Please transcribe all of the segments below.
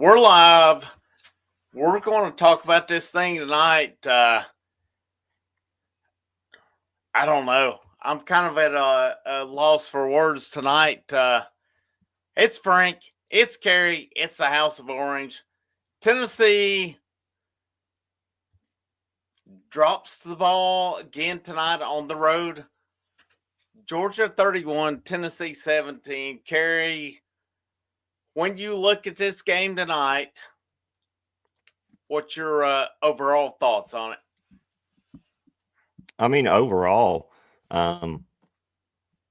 We're live. We're going to talk about this thing tonight. I don't know. I'm kind of at a loss for words tonight. It's Frank. It's Kerry. It's the House of Orange. Tennessee drops the ball again tonight on the road. Georgia 31, Tennessee 17. Kerry, when you look at this game tonight, what's your overall thoughts on it? I mean, overall,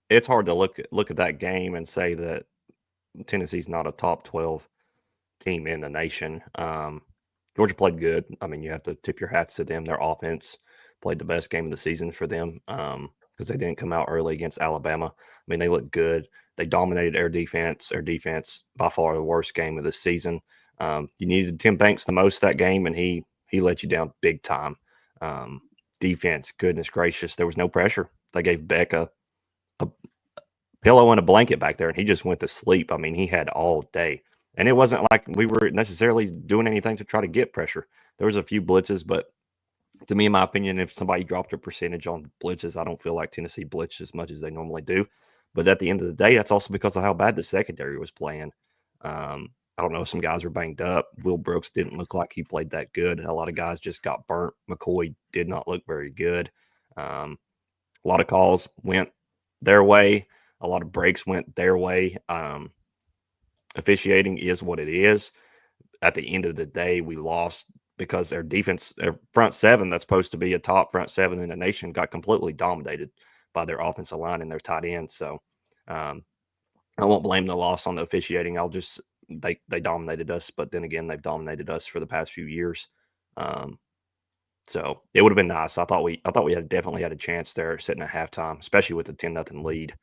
it's hard to look at that game and say that Tennessee's not a top 12 team in the nation. Georgia played good. I mean, you have to tip your hats to them. Their offense played the best game of the season for them because they didn't come out early against Alabama. I mean, they looked good. They dominated their defense. Their defense, by far, the worst game of the season. You needed Tim Banks the most that game, and he let you down big time. Defense, goodness gracious, there was no pressure. They gave Beck a pillow and a blanket back there, and he just went to sleep. I mean, he had all day. And it wasn't like we were necessarily doing anything to try to get pressure. There was a few blitzes, but to me, in my opinion, if somebody dropped a percentage on blitzes, I don't feel like Tennessee blitzed as much as they normally do. But at the end of the day, that's also because of how bad the secondary was playing. I don't know, some guys were banged up. Will Brooks didn't look like he played that good. A lot of guys just got burnt. McCoy did not look very good. A lot of calls went their way. A lot of breaks went their way. Officiating is what it is. At the end of the day, we lost because their defense, their front seven, that's supposed to be a top front seven in the nation, got completely dominated by their offensive line and their tight ends. So I won't blame the loss on the officiating. They dominated us, but then again, they've dominated us for the past few years. So it would have been nice. I thought we had definitely had a chance there sitting at halftime, especially with the 10-0 lead,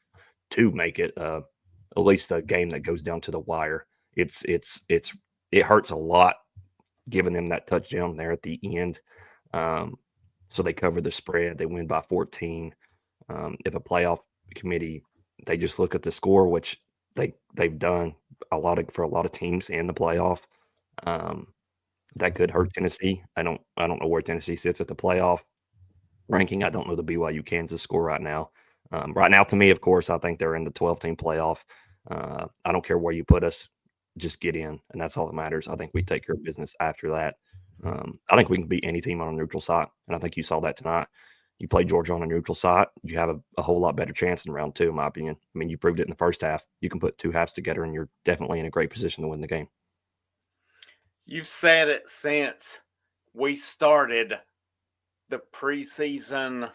to make it at least a game that goes down to the wire. It hurts a lot giving them that touchdown there at the end. So they cover the spread. They win by 14. If a playoff committee, they just look at the score, which they've done for a lot of teams in the playoff. That could hurt Tennessee. I don't know where Tennessee sits at the playoff ranking. I don't know the BYU Kansas score right now. Right now, to me, of course, I think they're in the 12-team playoff. I don't care where you put us, just get in, and that's all that matters. I think we take care of business after that. I think we can beat any team on a neutral site, and I think you saw that tonight. You play Georgia on a neutral site, you have a whole lot better chance in round two, in my opinion. I mean, you proved it in the first half. You can put two halves together, and you're definitely in a great position to win the game. You've said it since we started the preseason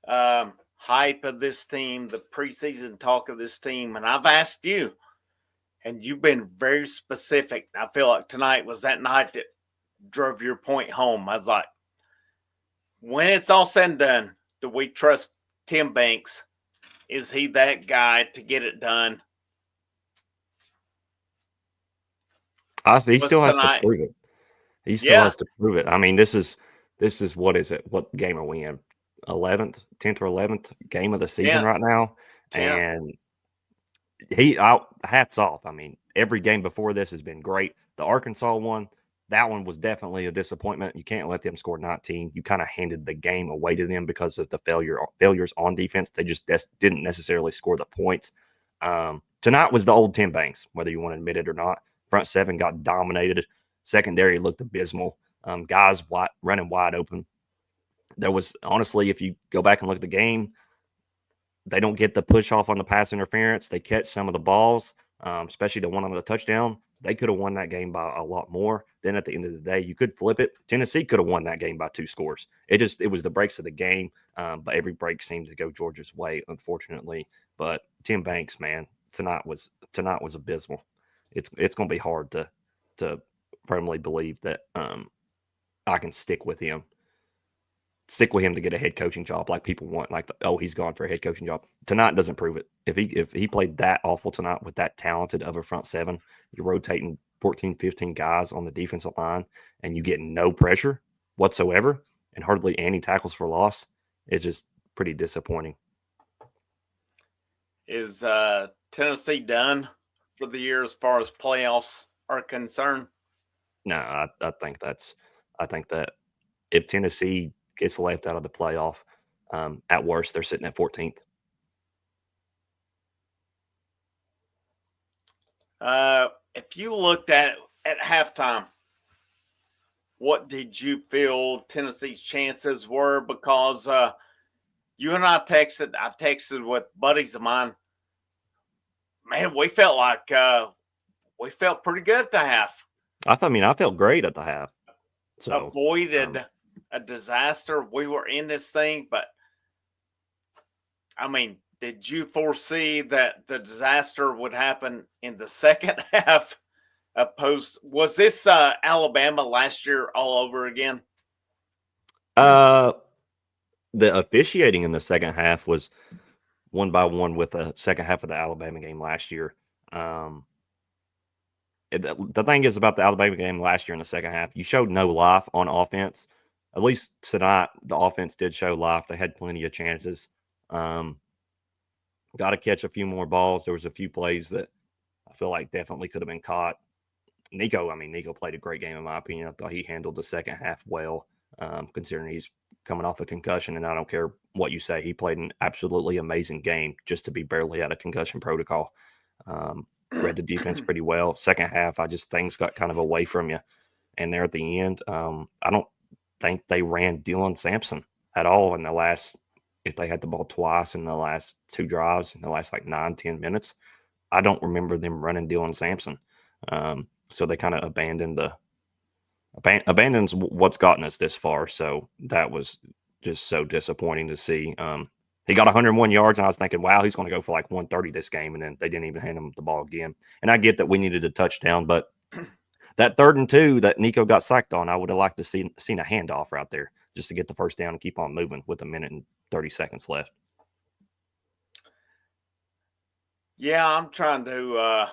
hype of this team, the preseason talk of this team, and I've asked you, and you've been very specific. I feel like tonight was that night that drove your point home. I was like, when it's all said and done, do we trust Tim Banks? Is he that guy to get it done? He still has to prove it. He still has to prove it. I mean, this is what is it? What game are we in? 10th or 11th game of the season right now, and hats off. I mean, every game before this has been great. The Arkansas one, that one was definitely a disappointment. You can't let them score 19. You kind of handed the game away to them because of the failures on defense. They just didn't necessarily score the points. Tonight was the old Tim Banks, whether you want to admit it or not. Front seven got dominated. Secondary looked abysmal. Guys running wide open. There was, honestly, if you go back and look at the game, they don't get the push off on the pass interference. They catch some of the balls, especially the one on the touchdown. They could have won that game by a lot more. Then at the end of the day, you could flip it. Tennessee could have won that game by 2 scores. It was the breaks of the game, but every break seemed to go Georgia's way, unfortunately. But Tim Banks, man, tonight was abysmal. It's going to be hard to firmly believe that I can stick with him to get a head coaching job like people want. Like, he's gone for a head coaching job. Tonight doesn't prove it. If he played that awful tonight with that talented of a front seven, you're rotating 14, 15 guys on the defensive line, and you get no pressure whatsoever and hardly any tackles for loss. It's just pretty disappointing. Is Tennessee done for the year as far as playoffs are concerned? No, I think that if Tennessee gets left out of the playoff, at worst they're sitting at 14th. If you looked at halftime, what did you feel Tennessee's chances were? Because you and I texted with buddies of mine. Man, we felt like we felt pretty good at the half. I felt great at the half. So avoided a disaster. We were in this thing, but I mean, did you foresee that the disaster would happen in the second half? Was this Alabama last year all over again? the officiating in the second half was one by one with the second half of the Alabama game last year. The thing is about the Alabama game last year in the second half, you showed no life on offense. At least tonight, the offense did show life. They had plenty of chances. Got to catch a few more balls. There was a few plays that I feel like definitely could have been caught. Nico played a great game in my opinion. I thought he handled the second half well, considering he's coming off a concussion, and I don't care what you say. He played an absolutely amazing game just to be barely out of concussion protocol. Read the defense pretty well. Second half, things got kind of away from you. And there at the end, I don't think they ran Dylan Sampson at all in the last, if they had the ball twice in the last two drives, in the last like 9-10 minutes. I don't remember them running Dylan Sampson. So they kind of abandons what's gotten us this far. So that was just so disappointing to see. He got 101 yards, and I was thinking, wow, he's going to go for like 130 this game, and then they didn't even hand him the ball again. And I get that we needed a touchdown, but that 3rd and 2 that Nico got sacked on, I would have liked to seen a handoff right there just to get the first down and keep on moving with 1 minute and 30 seconds left. Yeah, I'm trying to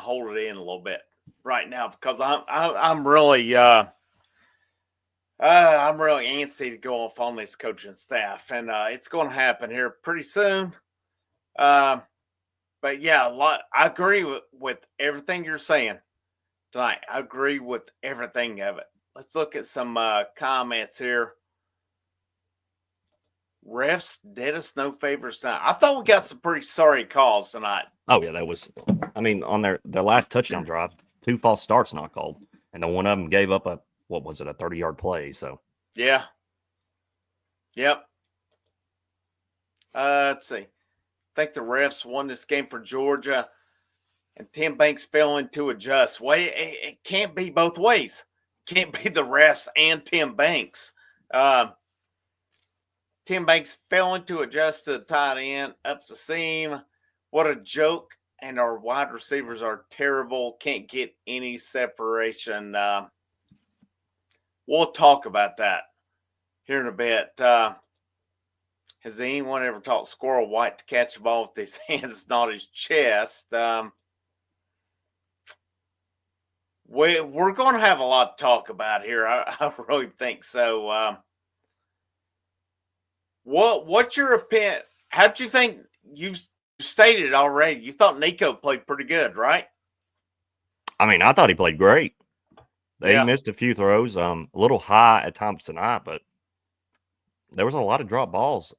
hold it in a little bit right now because I'm really antsy to go off on this coaching staff, and it's going to happen here pretty soon. But yeah, I agree with everything you're saying tonight. I agree with everything of it. Let's look at some comments here. Refs did us no favors tonight. I thought we got some pretty sorry calls tonight. Oh yeah, that was. I mean, on their last touchdown drive, 2 false starts not called, and then one of them gave up a 30-yard play. So yeah, yep. Let's see. I think the refs won this game for Georgia, and Tim Banks failing to adjust. Well, it can't be both ways. It can't be the refs and Tim Banks. Tim Banks failing to adjust to the tight end, up the seam. What a joke. And our wide receivers are terrible. Can't get any separation. We'll talk about that here in a bit. Has anyone ever taught Squirrel White to catch the ball with his hands, not his chest? We're going to have a lot to talk about here. I really think so. What's your opinion? How'd you think? You've stated already. You thought Nico played pretty good, right? I mean, I thought he played great. He Yeah. missed a few throws, a little high at times tonight, but there was a lot of drop balls.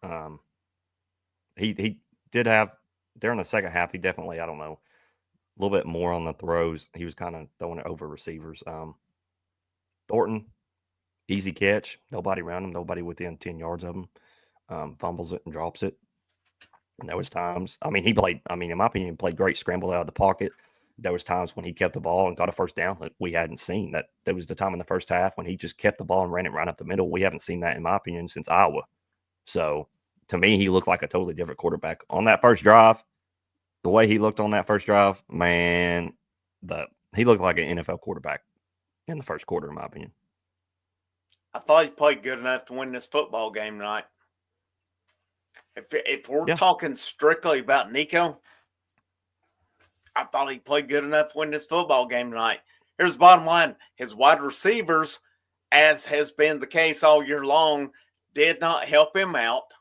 He did have during the second half. He definitely, I don't know, a little bit more on the throws. He was kind of throwing it over receivers. Thornton, easy catch. Nobody around him. Nobody within 10 yards of him. Fumbles it and drops it. And there was times. I mean, in my opinion, he played great. Scrambled out of the pocket. There was times when he kept the ball and got a first down that we hadn't seen. That there was the time in the first half when he just kept the ball and ran it right up the middle. We haven't seen that, in my opinion, since Iowa. So to me, he looked like a totally different quarterback on that first drive. The way he looked on that first drive, man, he looked like an NFL quarterback in the first quarter, in my opinion. I thought he played good enough to win this football game tonight. If we're talking strictly about Nico, I thought he played good enough to win this football game tonight. Here's the bottom line. His wide receivers, as has been the case all year long, did not help him out.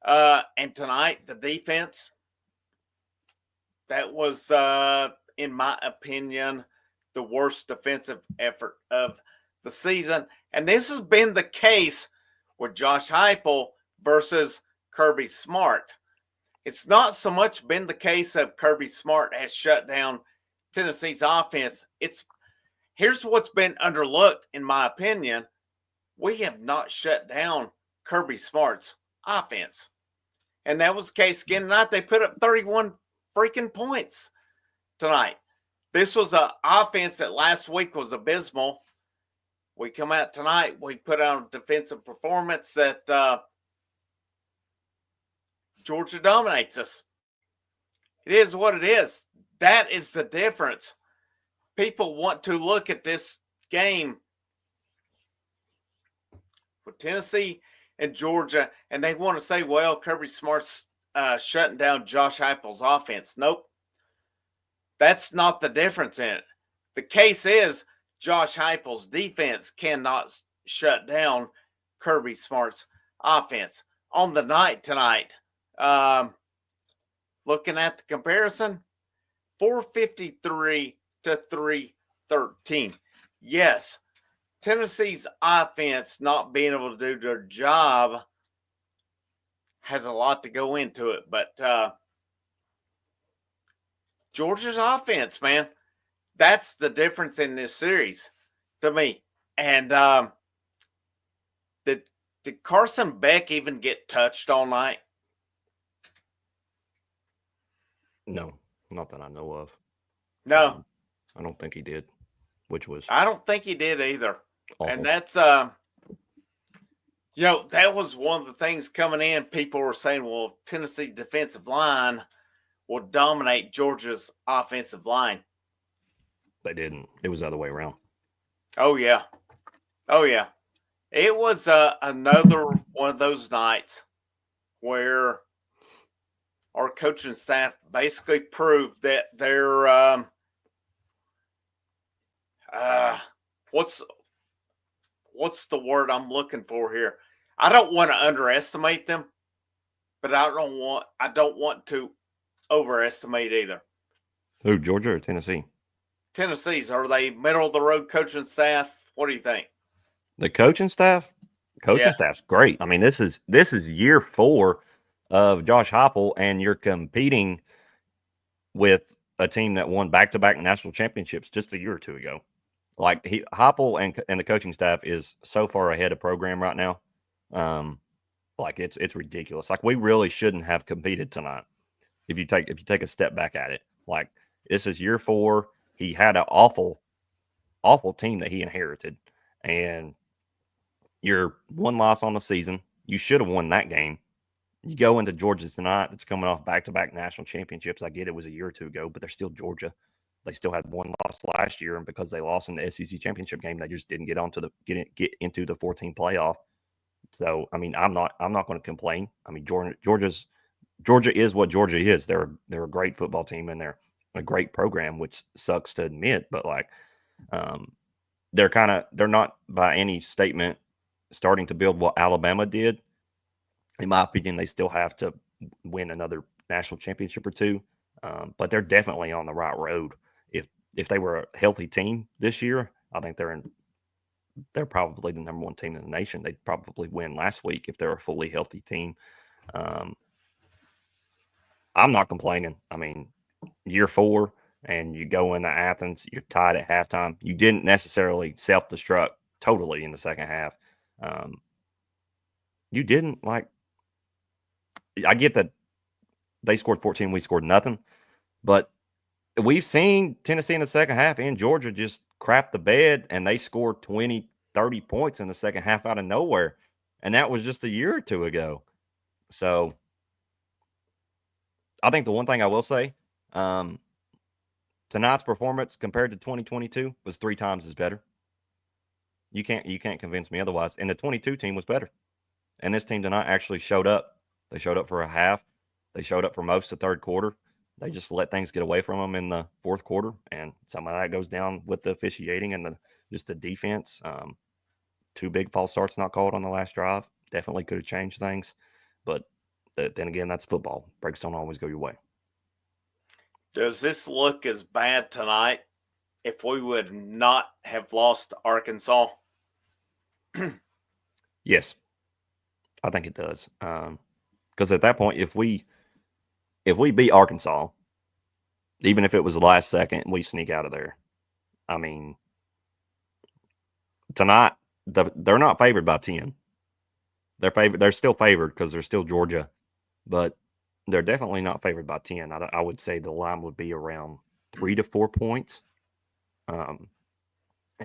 And tonight, the defense, That was, in my opinion, the worst defensive effort of the season. And this has been the case with Josh Heupel versus Kirby Smart. It's not so much been the case of Kirby Smart has shut down Tennessee's offense. Here's what's been underlooked, in my opinion. We have not shut down Kirby Smart's offense. And that was the case again tonight. They put up 31 freaking points tonight. This was an offense that last week was abysmal. We come out tonight, we put out a defensive performance that Georgia dominates us. It is what it is. That is the difference. People want to look at this game with Tennessee and Georgia, and they want to say, well, Kirby Smart's shutting down Josh Heupel's offense. Nope. That's not the difference in it. The case is Josh Heupel's defense cannot shut down Kirby Smart's offense. On the night tonight, looking at the comparison, 453 to 313. Yes, Tennessee's offense not being able to do their job has a lot to go into it, but Georgia's offense, man, that's the difference in this series to me. And did Carson Beck even get touched all night? No, not that I know of. No, I don't think he did. Which was I don't think he did either. awful. And that's that was one of the things coming in. People were saying, well, Tennessee defensive line will dominate Georgia's offensive line. They didn't. It was the other way around. Oh, yeah. It was another one of those nights where our coaching staff basically proved that they're what's the word I'm looking for here? I don't want to underestimate them, but I don't want to overestimate either. Who, Georgia or Tennessee? Tennessee's, are they middle of the road coaching staff? What do you think? The coaching staff? Staff's great. I mean, this is year 4 of Josh Heupel, and you're competing with a team that won back-to-back national championships just a year or two ago. Like Heupel and the coaching staff is so far ahead of program right now. Like it's ridiculous. Like we really shouldn't have competed tonight. If you take a step back at it, like this is year 4. He had an awful team that he inherited, and you're one loss on the season. You should have won that game. You go into Georgia tonight. It's coming off back-to-back national championships. I get it was a year or two ago, but they're still Georgia. They still had one loss last year, and because they lost in the SEC championship game, they just didn't get get into the 14 playoff. So, I mean, I'm not going to complain. I mean, Georgia is what Georgia is. They're a great football team, and they're a great program, which sucks to admit, but like they're not by any statement starting to build what Alabama did. In my opinion, they still have to win another national championship or two, but they're definitely on the right road. If they were a healthy team this year, I think they're probably the number 1 team in the nation. They'd probably win last week if they're a fully healthy team. I'm not complaining. I mean, year 4, and you go into Athens, you're tied at halftime. You didn't necessarily self-destruct totally in the second half. You didn't, like, I get that they scored 14, we scored nothing, but we've seen Tennessee in the second half and Georgia just crap the bed, and they scored 20, 30 points in the second half out of nowhere, and that was just a year or two ago. So I think the one thing I will say, tonight's performance compared to 2022 was 3 times as better. You can't convince me otherwise. And the 22 team was better. And this team tonight actually showed up. They showed up for a half. They showed up for most of the third quarter. They just let things get away from them in the fourth quarter, and some of that goes down with the officiating and just the defense. 2 big false starts not called on the last drive. Definitely could have changed things, but then again, that's football. Breaks don't always go your way. Does this look as bad tonight if we would not have lost to Arkansas? Yes, I think it does. Because at that point, if we beat Arkansas, even if it was the last second, we sneak out of there. I mean, tonight they're not favored by 10. They're still favored because they're still Georgia, but they're definitely not favored by 10. I would say the line would be around 3 to 4 points. And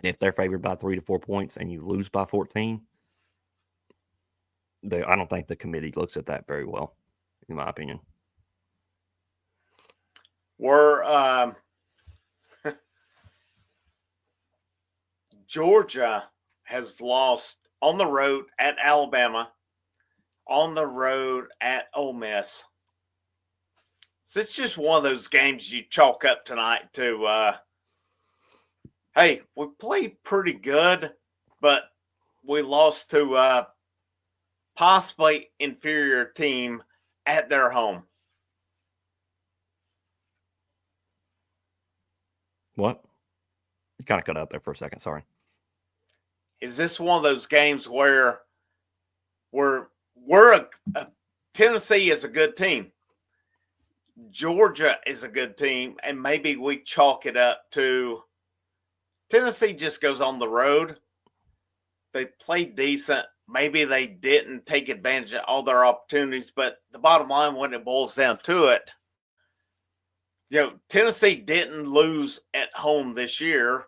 if they're favored by 3 to 4 points and you lose by 14, I don't think the committee looks at that very well, in my opinion. Georgia has lost on the road at Alabama, on the road at Ole Miss. So it's just one of those games you chalk up tonight to, hey, we played pretty good, but we lost to possibly inferior team at their home. What? You kind of cut out there for a second. Sorry. Is this one of those games where Tennessee is a good team, Georgia is a good team, and maybe we chalk it up to Tennessee just goes on the road. They played decent. Maybe they didn't take advantage of all their opportunities, but the bottom line, when it boils down to it, Tennessee didn't lose at home this year.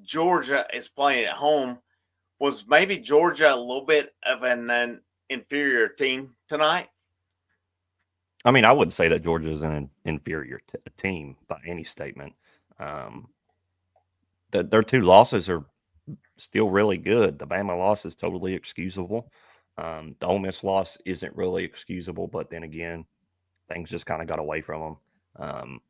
Georgia is playing at home. Was maybe Georgia a little bit of an inferior team tonight? I mean, I wouldn't say that Georgia is an inferior team by any statement. Their 2 losses are still really good. The Bama loss is totally excusable. The Ole Miss loss isn't really excusable, but then again, things just kind of got away from them.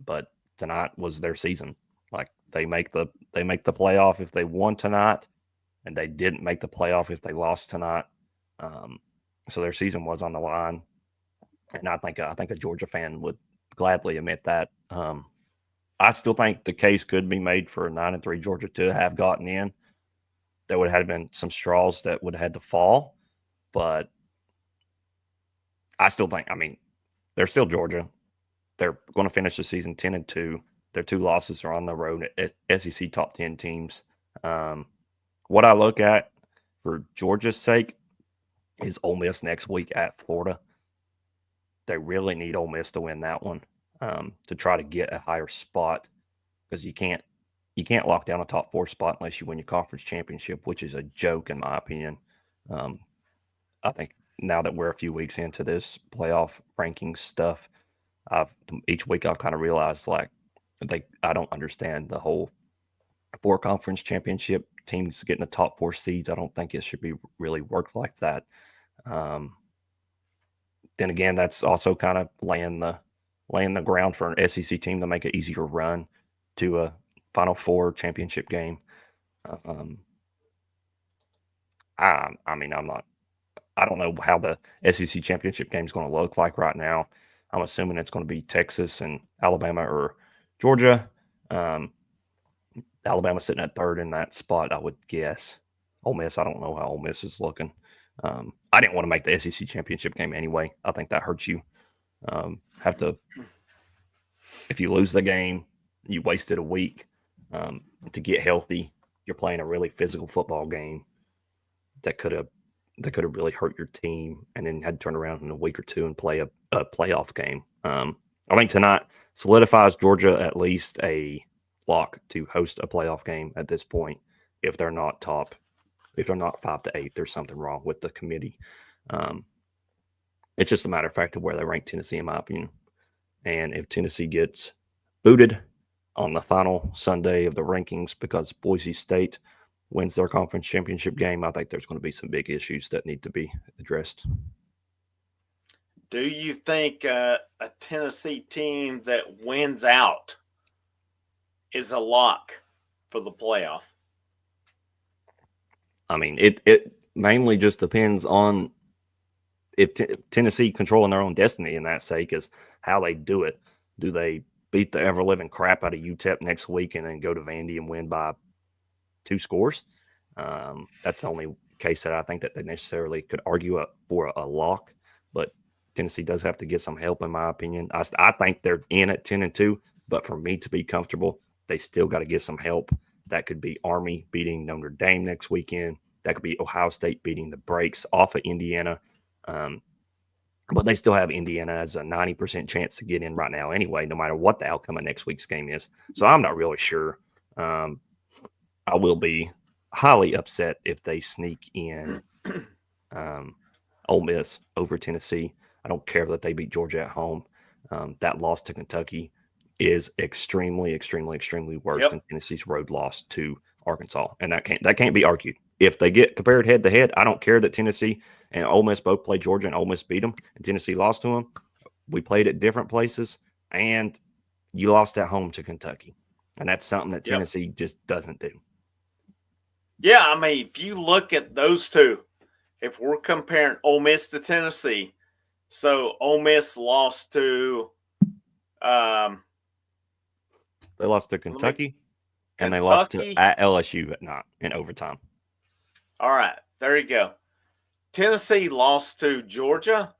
But tonight was their season. Like they make the playoff if they won tonight, and they didn't make the playoff if they lost tonight. So their season was on the line, and I think a Georgia fan would gladly admit that. I still think the case could be made for a 9-3 Georgia to have gotten in. There would have been some straws that would have had to fall, but I still think, I mean, they're still Georgia. They're going to finish the season 10-2. Their 2 losses are on the road at SEC top 10 teams. What I look at for Georgia's sake is Ole Miss next week at Florida. They really need Ole Miss to win that one to try to get a higher spot, because you can't lock down a top 4 spot unless you win your conference championship, which is a joke in my opinion. I think now that we're a few weeks into this playoff rankings stuff, each week I've kind of realized I don't understand the whole 4 conference championship teams getting the top 4 seeds. I don't think it should be really worked like that. Then again, that's also kind of laying the ground for an SEC team to make an easier run to a Final Four championship game. I mean, I don't know how the SEC championship game is going to look like right now. I'm assuming it's going to be Texas and Alabama or Georgia. Alabama's sitting at 3rd in that spot, I would guess. Ole Miss, I don't know how Ole Miss is looking. I didn't want to make the SEC championship game anyway. I think that hurts you. If you lose the game, you wasted a week to get healthy. You're playing a really physical football game that could have really hurt your team, and then had to turn around in a week or 2 and play a playoff game. I think tonight solidifies Georgia at least a lock to host a playoff game at this point. If they're not 5 to 8, there's something wrong with the committee. It's just a matter of fact of where they rank Tennessee, in my opinion. And if Tennessee gets booted on the final Sunday of the rankings because Boise State wins their conference championship game, I think there's going to be some big issues that need to be addressed. Do you think a Tennessee team that wins out is a lock for the playoff? I mean, it mainly just depends on if Tennessee controlling their own destiny in that sake is how they do it. Do they beat the ever living crap out of UTEP next week and then go to Vandy and win by 2 scores. That's the only case that I think that they necessarily could argue for a lock. But Tennessee does have to get some help, in my opinion. I think they're in at 10-2, but for me to be comfortable, they still got to get some help. That could be Army beating Notre Dame next weekend. That could be Ohio State beating the brakes off of Indiana. But they still have Indiana as a 90% chance to get in right now anyway, no matter what the outcome of next week's game is. So I'm not really sure. I will be highly upset if they sneak in Ole Miss over Tennessee. I don't care that they beat Georgia at home. That loss to Kentucky is extremely, extremely, extremely worse than Tennessee's road loss to Arkansas, and that can't be argued. If they get compared head to head, I don't care that Tennessee and Ole Miss both played Georgia and Ole Miss beat them, and Tennessee lost to them. We played at different places, and you lost at home to Kentucky, and that's something that Tennessee just doesn't do. Yeah, I mean, if you look at those two, if we're comparing Ole Miss to Tennessee, so Ole Miss lost to they lost to Kentucky, and they lost at LSU in overtime. All right, there you go. Tennessee lost to Georgia.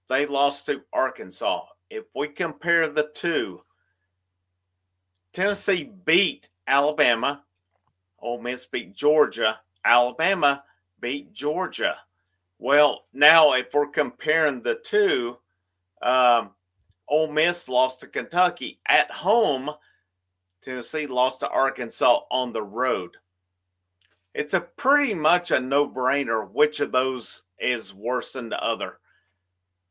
They lost to Arkansas. If we compare the two, Tennessee beat Alabama. Ole Miss beat Georgia. Alabama beat Georgia. Well, now if we're comparing the two, Ole Miss lost to Kentucky at home. Tennessee lost to Arkansas on the road. It's a pretty much a no-brainer which of those is worse than the other.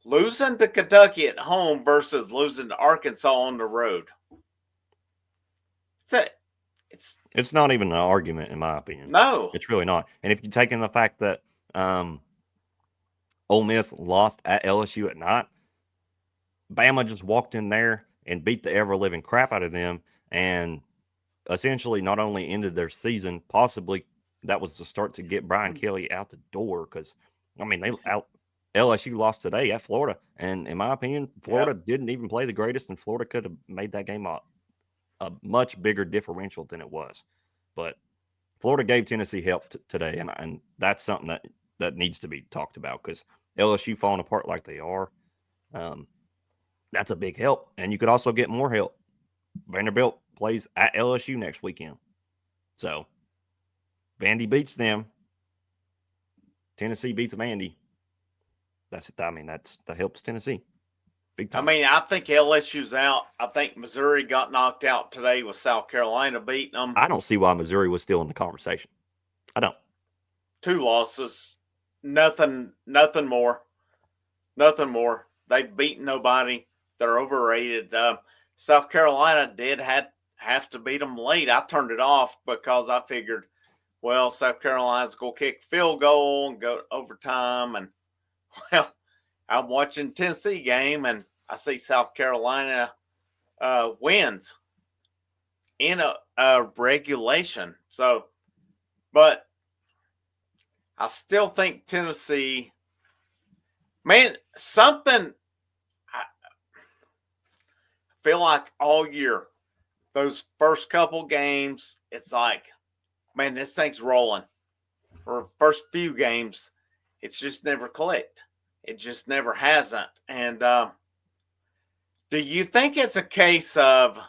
Losing to Kentucky at home versus losing to Arkansas on the road. It's not even an argument, in my opinion. No. It's really not. And if you take in the fact that Ole Miss lost at LSU at night, Bama just walked in there and beat the ever-living crap out of them and essentially not only ended their season, possibly that was the start to get Brian Kelly out the door because, I mean, LSU lost today at Florida. And in my opinion, Florida didn't even play the greatest, and Florida could have made that game a much bigger differential than it was. But Florida gave Tennessee help today, and that's something that needs to be talked about because LSU falling apart like they are, that's a big help. And you could also get more help. Vanderbilt plays at LSU next weekend. So Vandy beats them. Tennessee beats Vandy. That helps Tennessee. Big time. I mean, I think LSU's out. I think Missouri got knocked out today with South Carolina beating them. I don't see why Missouri was still in the conversation. I don't. 2 losses. Nothing more. Nothing more. They've beaten nobody. They're overrated. South Carolina did have to beat them late. I turned it off because I figured, well, South Carolina's going to kick field goal and go to overtime. And, well, I'm watching Tennessee game, and I see South Carolina wins in a regulation. So, but I still think Tennessee, man, something I feel like all year, those first couple games, it's like, man, this thing's rolling. For first few games, it's just never clicked. It just never hasn't. And do you think it's a case of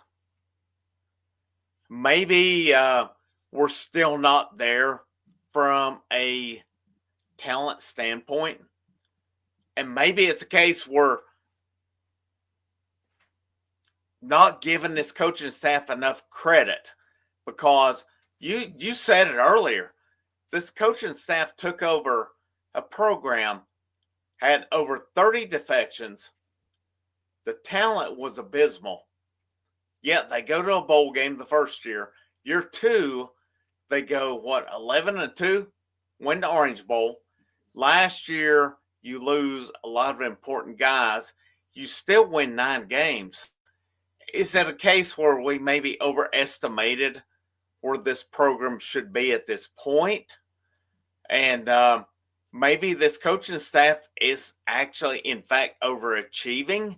maybe we're still not there from a talent standpoint? And maybe it's a case where not giving this coaching staff enough credit because you said it earlier. This coaching staff took over a program, had over 30 defections. The talent was abysmal. Yet they go to a bowl game the first year. Year 2, they go, 11-2? Win the Orange Bowl. Last year, you lose a lot of important guys. You still win 9 games. Is that a case where we maybe overestimated where this program should be at this point? And maybe this coaching staff is actually, in fact, overachieving.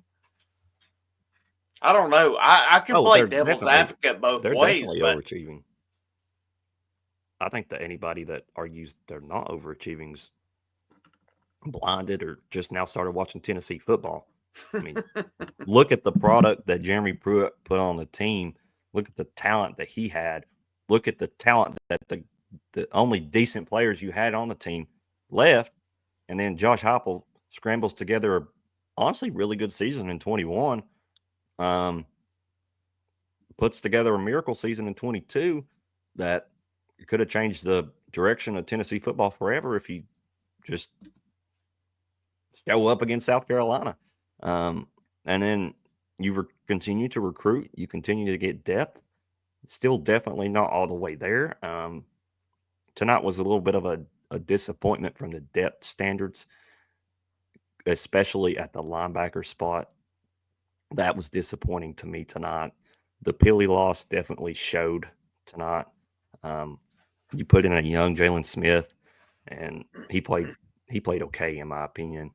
I don't know. I can Oh, play devil's advocate both they're ways, definitely but overachieving. I think that anybody that argues they're not overachieving is blinded or just now started watching Tennessee football. I mean, look at the product that Jeremy Pruitt put on the team. Look at the talent that he had. Look at the talent that the only decent players you had on the team left. And then Josh Heupel scrambles together a honestly really good season in 21. Puts together a miracle season in 22 that could have changed the direction of Tennessee football forever if you just show up against South Carolina. And then you continue to recruit. You continue to get depth. Still definitely not all the way there. Tonight was a little bit of a disappointment from the depth standards, especially at the linebacker spot. That was disappointing to me tonight. The Philly loss definitely showed tonight. You put in a young Jalen Smith, and he played okay in my opinion.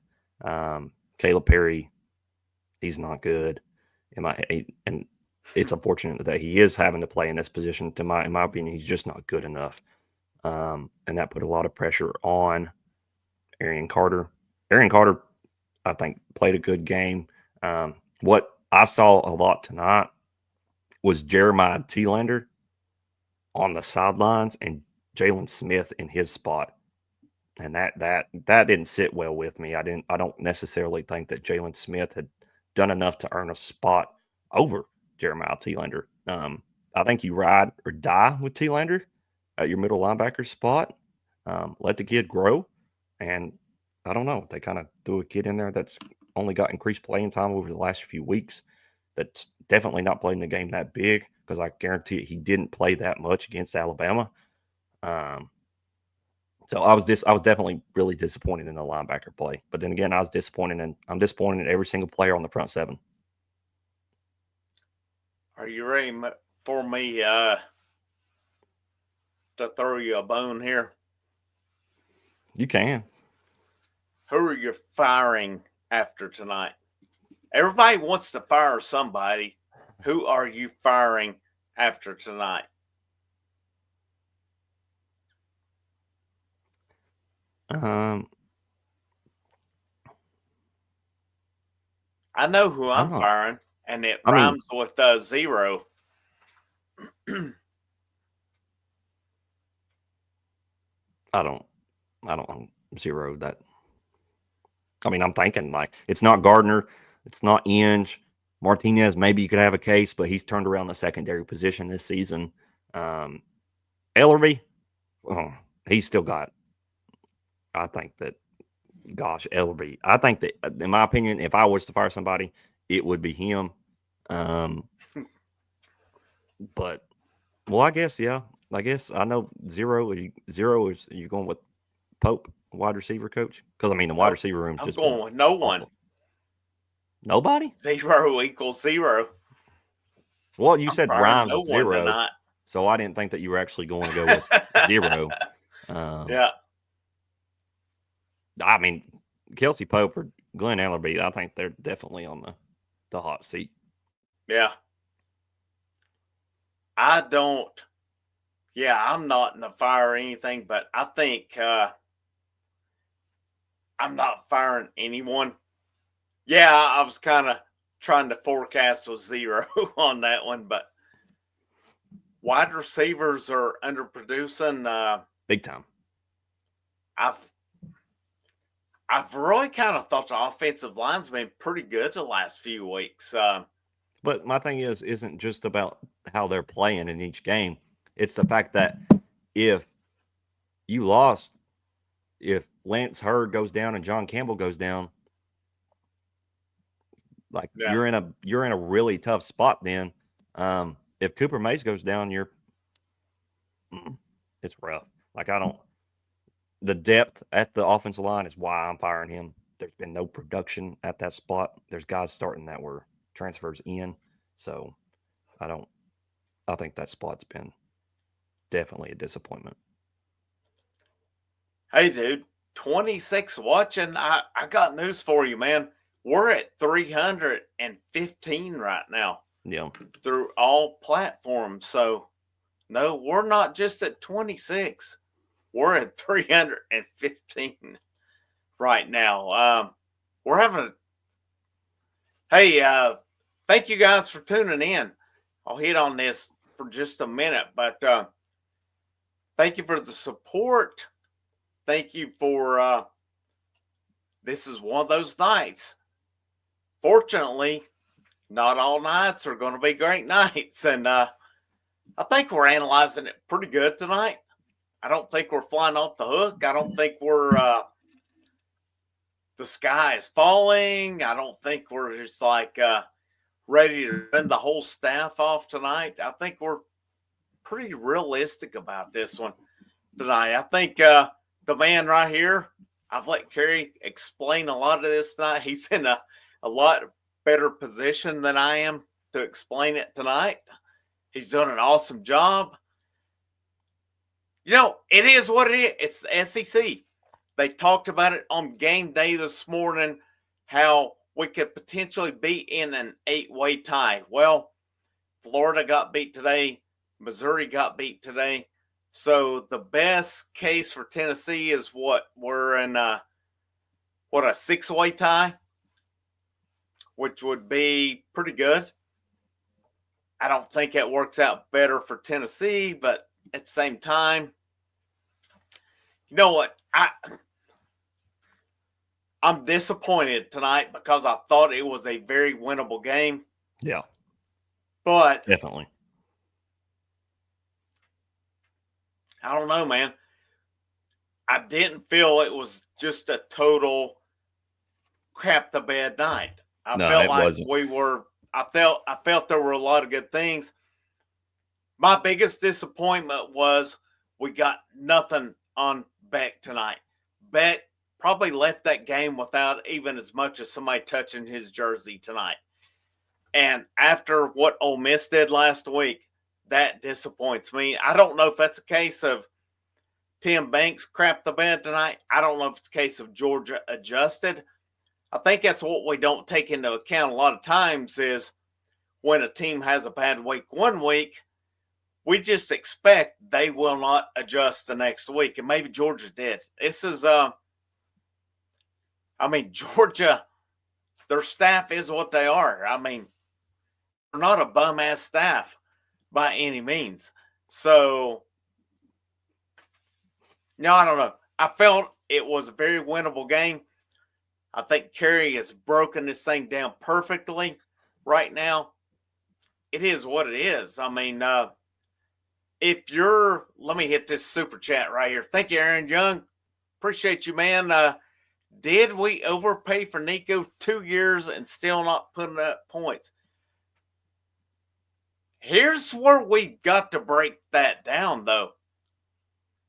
Caleb Perry, he's not good and it's unfortunate that he is having to play in this position. In my opinion, he's just not good enough, and that put a lot of pressure on Arian Carter. Arian Carter, I think, played a good game. What I saw a lot tonight was Jeremiah Thielander on the sidelines and Jalen Smith in his spot. And that didn't sit well with me. I don't necessarily think that Jalen Smith had done enough to earn a spot over Jeremiah Thielander. I think you ride or die with Thielander at your middle linebacker spot. Let the kid grow. And I don't know. They kind of threw a kid in there that's only got increased playing time over the last few weeks. That's definitely not playing the game that big, because I guarantee he didn't play that much against Alabama. So I was definitely really disappointed in the linebacker play. But then again, I'm disappointed in every single player on the front seven. Are you ready for me to throw you a bone here? You can. Who are you firing after tonight? Everybody wants to fire somebody. Who are you firing after tonight? I know who I'm firing, and it rhymes with 0. I don't 0 that. I mean, I'm thinking like it's not Gardner, it's not Inge. Martinez, maybe you could have a case, but he's turned around the secondary position this season. Ellerby, he's still got. I think that, gosh, Ellerby. I think that, in my opinion, if I was to fire somebody, it would be him. But, well, I guess, yeah. I guess I know 0 is you going with Pope, wide receiver coach? Because, I mean, the wide receiver room just going with no one. Awful. Nobody? 0 equals 0. Well, you said rhymes no with 0, tonight. so I didn't think that you were actually going to go with 0. Yeah. I mean, Kelsey Pope or Glenn Ellerby, I think they're definitely on the hot seat. Yeah. I'm not in the fire or anything, but I think I'm not firing anyone. Yeah, I was kind of trying to forecast with 0 on that one, but wide receivers are underproducing. Big time. I've really kind of thought the offensive line's been pretty good the last few weeks. But my thing isn't just about how they're playing in each game. It's the fact that if Lance Hurd goes down and John Campbell goes down, like you're in a really tough spot then. If Cooper Mays goes down, it's rough. Like the depth at the offensive line is why I'm firing him. There's been no production at that spot. There's guys starting that were transfers in. So I think that spot's been definitely a disappointment. Hey, dude, 26 watching. I got news for you, man. we're at 315 right now Yeah. through all platforms. So, no, we're not just at 26. We're at 315 right now. We're having a hey, thank you guys for tuning in. I'll hit on this for just a minute, but thank you for the support. Thank you for this is one of those nights. Fortunately, not all nights are going to be great nights, and I think we're analyzing it pretty good tonight. I don't think we're flying off the hook. I don't think we're the sky is falling. I don't think we're just like ready to send the whole staff off tonight. I think we're pretty realistic about this one tonight. I think the man right here, I've let Kerry explain a lot of this tonight. He's in a lot better position than I am to explain it tonight. He's done an awesome job. You know, it is what it is. It's the SEC. They talked about it on game day this morning, how we could potentially be in an 8-way tie. Well, Florida got beat today. Missouri got beat today. So the best case for Tennessee is what? We're in a 6-way tie, which would be pretty good. I don't think it works out better for Tennessee, but at the same time, you know what? I'm disappointed tonight because I thought it was a very winnable game. Yeah. But Definitely. I don't know, man. I didn't feel it was just a total crap the bed night. I No, felt it like wasn't. I felt there were a lot of good things. My biggest disappointment was we got nothing on Beck tonight. Beck probably left that game without even as much as somebody touching his jersey tonight. And after what Ole Miss did last week, that disappoints me. I don't know if that's a case of Tim Banks crapped the bed tonight. I don't know if it's a case of Georgia adjusted. I think that's what we don't take into account a lot of times is when a team has a bad week one week, we just expect they will not adjust the next week. And maybe Georgia did. This is Georgia, their staff is what they are. I mean, they're not a bum ass staff by any means. So, no, I don't know. I felt it was a very winnable game. I think Kerry has broken this thing down perfectly right now. It is what it is. I mean, let me hit this super chat right here. Thank you, Aaron Young. Appreciate you, man. Did we overpay for Nico 2 years and still not putting up points? Here's where we got to break that down, though.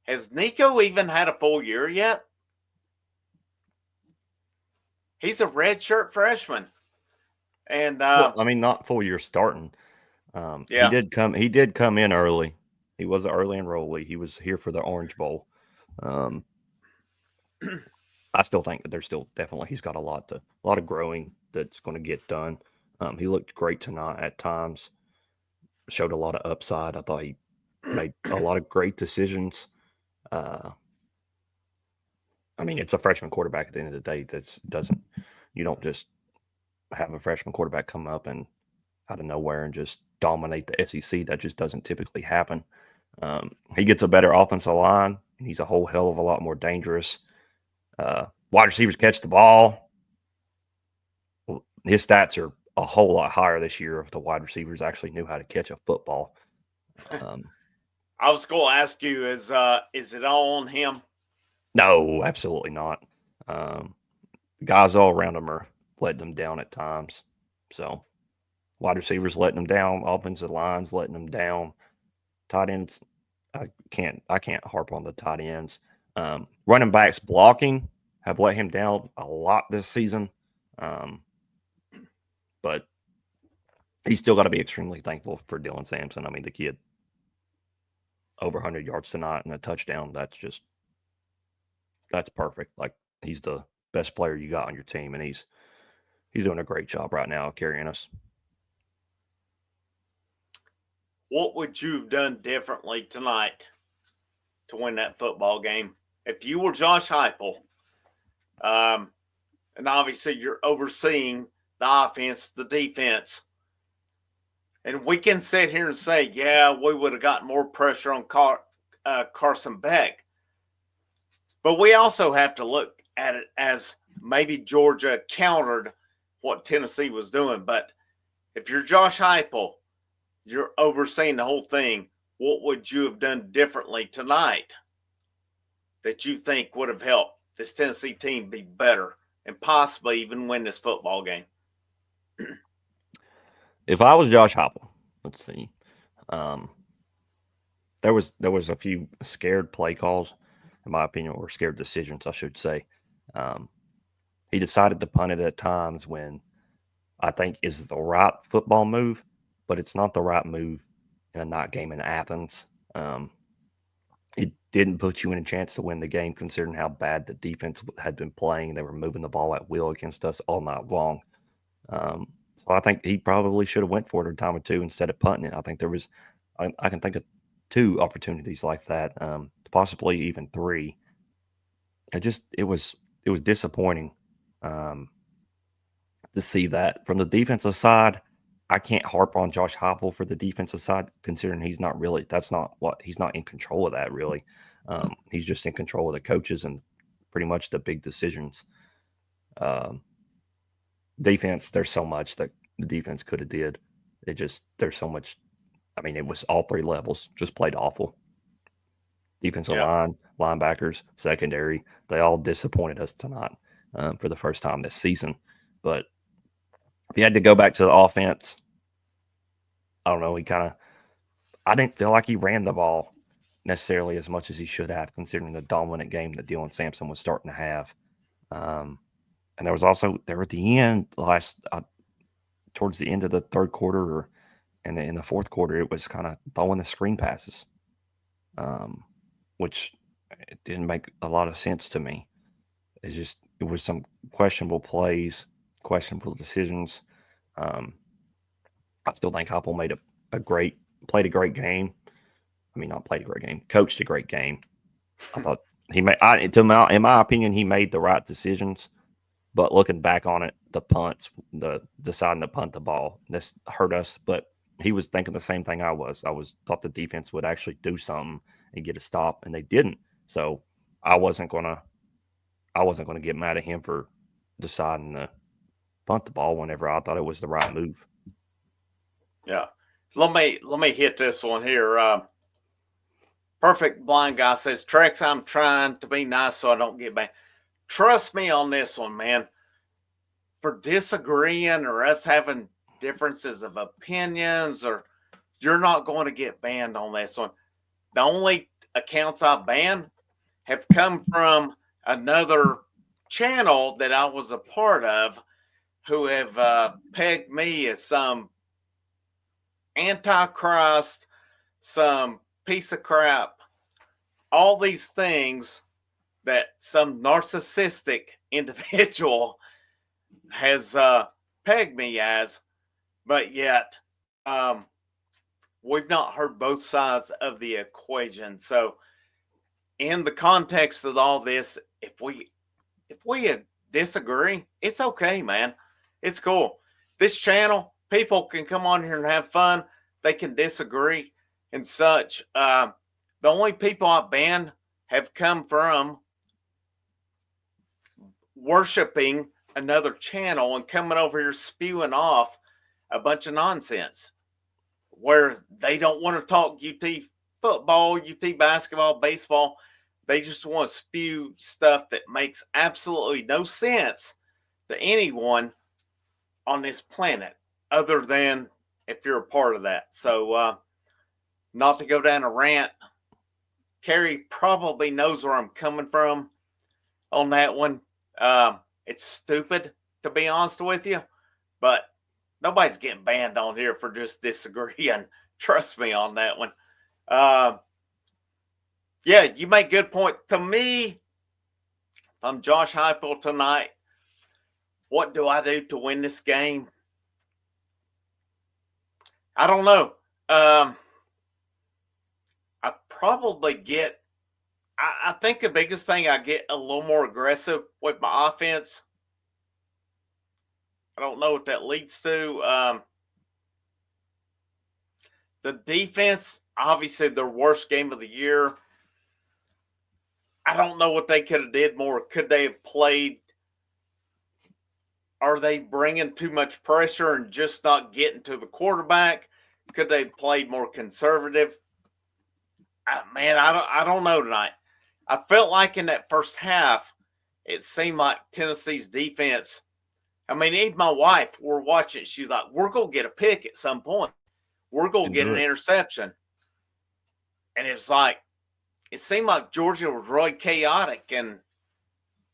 Has Nico even had a full year yet? He's a redshirt freshman. And Well, I mean, not full year starting. yeah. He did come in early. He was an early enrollee. He was here for the Orange Bowl. I still think that he's got a lot of growing that's going to get done. He looked great tonight at times. Showed a lot of upside. I thought he made a lot of great decisions. I mean, it's a freshman quarterback at the end of the day. You don't just have a freshman quarterback come up and out of nowhere and just dominate the SEC. That just doesn't typically happen. He gets a better offensive line. And he's a whole hell of a lot more dangerous. Wide receivers catch the ball. His stats are a whole lot higher this year if the wide receivers actually knew how to catch a football. I was going to ask you, is it all on him? No, absolutely not. Guys all around him are letting them down at times. So wide receivers letting them down, offensive lines letting them down. Tight ends, I can't harp on the tight ends. Running backs blocking have let him down a lot this season. But he's still got to be extremely thankful for Dylan Sampson. I mean, the kid over 100 yards tonight and a touchdown. That's perfect. Like, he's the best player you got on your team, and he's He's doing a great job right now carrying us. What would you have done differently tonight to win that football game? If you were Josh Heupel, and obviously you're overseeing the offense, the defense, and we can sit here and say, yeah, we would have got more pressure on Carson Beck. But we also have to look at it as maybe Georgia countered what Tennessee was doing. But if you're Josh Heupel, you're overseeing the whole thing. What would you have done differently tonight that you think would have helped this Tennessee team be better and possibly even win this football game? If I was Josh Heupel, let's see. There was a few scared play calls, in my opinion, or scared decisions, I should say. He decided to punt it at times when I think is the right football move, but it's not the right move in a night game in Athens. It didn't put you in a chance to win the game, considering how bad the defense had been playing. They were moving the ball at will against us all night long. So I think he probably should have went for it a time or two instead of punting it. I think there was, I can think of 2 opportunities like that, possibly even 3. It was disappointing to see that. From the defensive side, I can't harp on Josh Heupel for the defensive side, considering he's not in control of that really. He's just in control of the coaches and pretty much the big decisions. Defense, there's so much that the defense could have did. There's so much. I mean, it was all 3 levels, just played awful. Defensive line, linebackers, secondary, they all disappointed us tonight for the first time this season. But if you had to go back to the offense, I don't know. I didn't feel like he ran the ball necessarily as much as he should have, considering the dominant game that Dylan Sampson was starting to have. And there was also, there at the end, towards the end of the third quarter and in the fourth quarter, it was kind of throwing the screen passes, which it didn't make a lot of sense to me. It was some questionable plays, questionable decisions. I still think Heupel played a great game. I mean, not played a great game, coached a great game. I thought in my opinion, he made the right decisions. But looking back on it, the punts, deciding to punt the ball, this hurt us. But he was thinking the same thing I was. Thought the defense would actually do something and get a stop, and they didn't. So I wasn't gonna get mad at him for deciding to punt the ball whenever I thought it was the right move. Yeah. Let me hit this one here. Perfect Blind Guy says, Trex, I'm trying to be nice so I don't get banned. Trust me on this one, man. For disagreeing or us having differences of opinions, or you're not going to get banned on this one. The only accounts I've banned have come from another channel that I was a part of, who have pegged me as some antichrist, some piece of crap, all these things that some narcissistic individual has pegged me as, but yet we've not heard both sides of the equation. So in the context of all this, if we disagree, it's okay, man. It's cool. This channel, people can come on here and have fun. They can disagree and such. The only people I banned have come from worshiping another channel and coming over here spewing off a bunch of nonsense where they don't want to talk UT football, UT basketball, baseball. They just want to spew stuff that makes absolutely no sense to anyone on this planet, other than if you're a part of that. So, not to go down a rant, Carrie probably knows where I'm coming from on that one. It's stupid, to be honest with you, but nobody's getting banned on here for just disagreeing. Trust me on that one. Yeah, you make good point. To me, if I'm Josh Heupel tonight, What do I do to win this game? I don't know. I probably get, I think the biggest thing, I get a little more aggressive with my offense. I don't know what that leads to. The defense, obviously their worst game of the year. I don't know what they could have did more. Could they have played? Are they bringing too much pressure and just not getting to the quarterback? Could they have played more conservative? Man, I don't know tonight. I felt like in that first half, it seemed like Tennessee's defense. I mean, even my wife, we're watching. She's like, "We're gonna get a pick at some point. We're gonna get an interception." And it's like, it seemed like Georgia was really chaotic and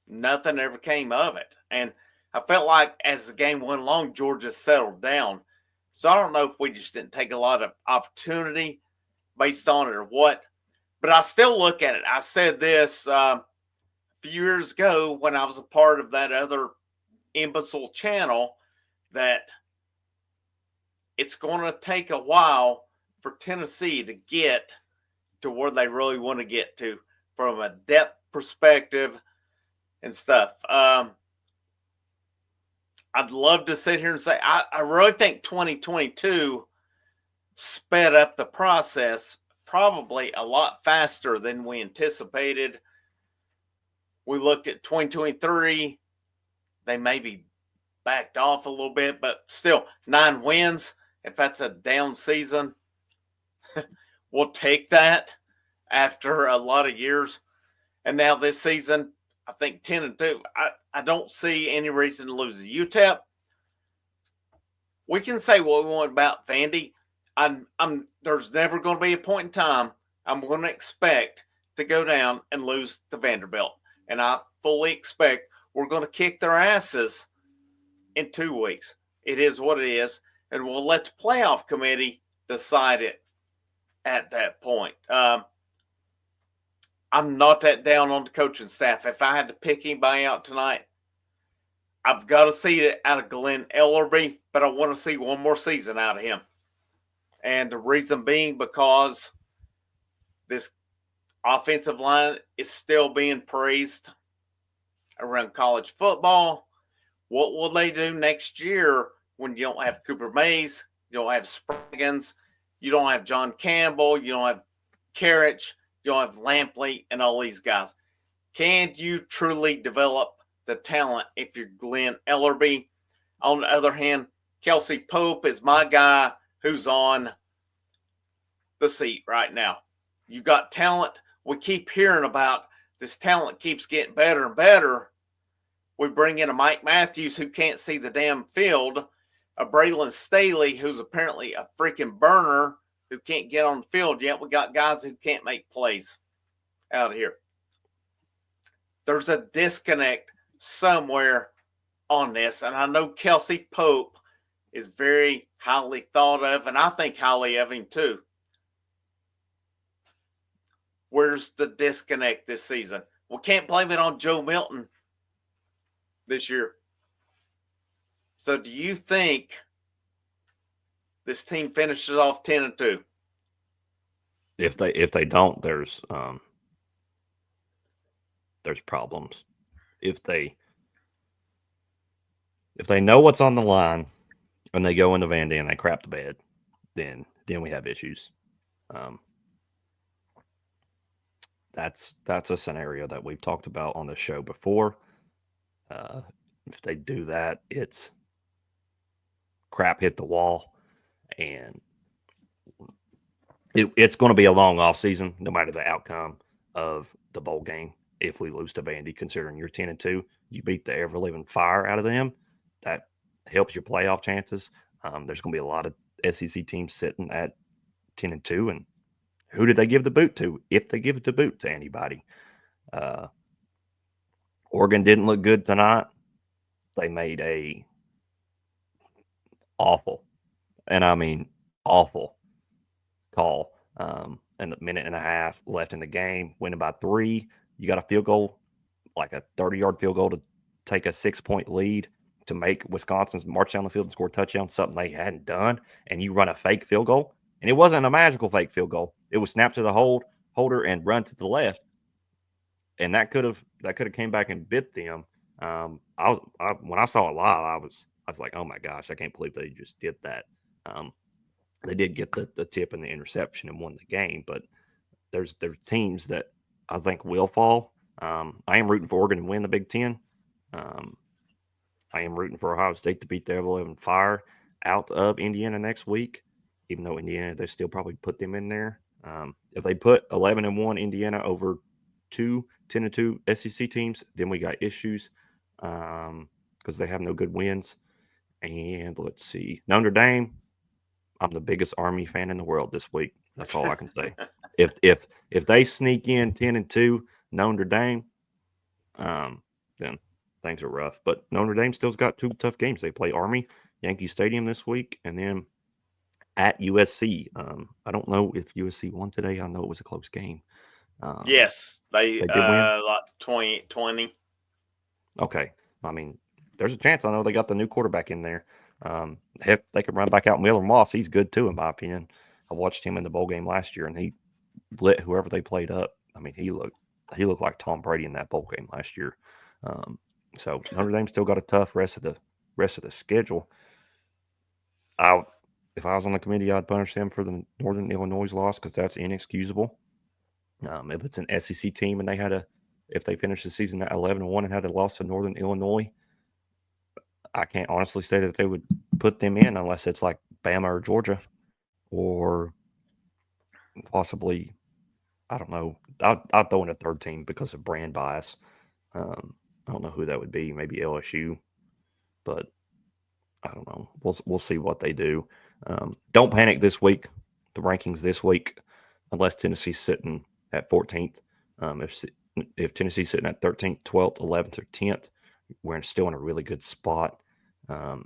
nothing ever came of it. And I felt like as the game went along, Georgia settled down. So I don't know if we just didn't take a lot of opportunity based on it or what. But I still look at it. I said this a few years ago when I was a part of that other imbecile channel, that it's going to take a while for Tennessee to get to where they really want to get to from a depth perspective and stuff. I'd love to sit here and say I really think 2022 sped up the process probably a lot faster than we anticipated. We looked at 2023. They maybe backed off a little bit, but still 9 wins. If that's a down season, we'll take that after a lot of years. And now this season, I think 10-2. I don't see any reason to lose to UTEP. We can say what we want about Vandy. There's never going to be a point in time I'm going to expect to go down and lose to Vanderbilt. And I fully expect we're going to kick their asses in 2 weeks. It is what it is. And we'll let the playoff committee decide it at that point. I'm not that down on the coaching staff. If I had to pick anybody out tonight, I've got to see it out of Glenn Ellerby, but I want to see one more season out of him. And the reason being because this offensive line is still being praised around college football. What will they do next year when you don't have Cooper Mays, you don't have Spraggins, you don't have John Campbell, you don't have Carriage, you don't have Lampley, and all these guys? Can you truly develop the talent if you're Glenn Ellerby? On the other hand, Kelsey Pope is my guy who's on the seat right now. You got talent. We keep hearing about this talent keeps getting better and better. We bring in a Mike Matthews who can't see the damn field, a Braylon Staley who's apparently a freaking burner who can't get on the field, yet we got guys who can't make plays out of here. There's a disconnect somewhere on this, and I know Kelsey Pope is very highly thought of, and I think highly of him too. Where's the disconnect this season? We can't blame it on Joe Milton this year. So do you think this team finishes off 10-2? If they don't, there's problems. If they know what's on the line and they go into Vandy and they crap the bed, then we have issues. That's a scenario that we've talked about on the show before. If they do that, it's crap hit the wall, and it's going to be a long off season, no matter the outcome of the bowl game. If we lose to Vandy, considering you're 10-2, you beat the ever living fire out of them. That helps your playoff chances. There's going to be a lot of SEC teams sitting at 10-2, and who did they give the boot to? If they give the boot to anybody, Oregon didn't look good tonight. They made a awful, and I mean awful, call. And a minute and a half left in the game, winning by 3. You got a field goal, like a 30-yard field goal to take a 6-point lead. to make Wisconsin's march down the field and score a touchdown, something they hadn't done, and you run a fake field goal, and it wasn't a magical fake field goal. It was snap to the holder and run to the left, and that could have came back and bit them. When I saw it live, I was like, oh my gosh, I can't believe they just did that. They did get the tip and the interception and won the game, but there's teams that I think will fall. I am rooting for Oregon to win the Big Ten. I am rooting for Ohio State to beat the Ever-Living Fire out of Indiana next week, even though Indiana, they still probably put them in there. If they put 11-1 Indiana over 10-2 SEC teams, then we got issues because they have no good wins. And let's see, Notre Dame. I'm the biggest Army fan in the world this week. That's all I can say. If they sneak in 10-2 Notre Dame, then things are rough. But Notre Dame still's got 2 tough games. They play Army, Yankee Stadium this week, and then at USC. I don't know if USC won today. I know it was a close game. Yes, they did win? like 20-20. Okay. I mean, there's a chance. I know they got the new quarterback in there. If they could run back out Miller Moss, he's good too, in my opinion. I watched him in the bowl game last year, and he lit whoever they played up. I mean, he looked like Tom Brady in that bowl game last year. So Notre Dame still got a tough rest of the schedule. If I was on the committee, I'd punish them for the Northern Illinois loss because that's inexcusable. If it's an SEC team and if they finish the season at 11-1 and had a loss to Northern Illinois, I can't honestly say that they would put them in unless it's like Bama or Georgia or possibly, I don't know. I'd throw in a third team because of brand bias. I don't know who that would be. Maybe LSU, but I don't know. We'll see what they do. Don't panic this week. The rankings this week, unless Tennessee's sitting at 14th. If Tennessee's sitting at 13th, 12th, 11th, or 10th, we're still in a really good spot. The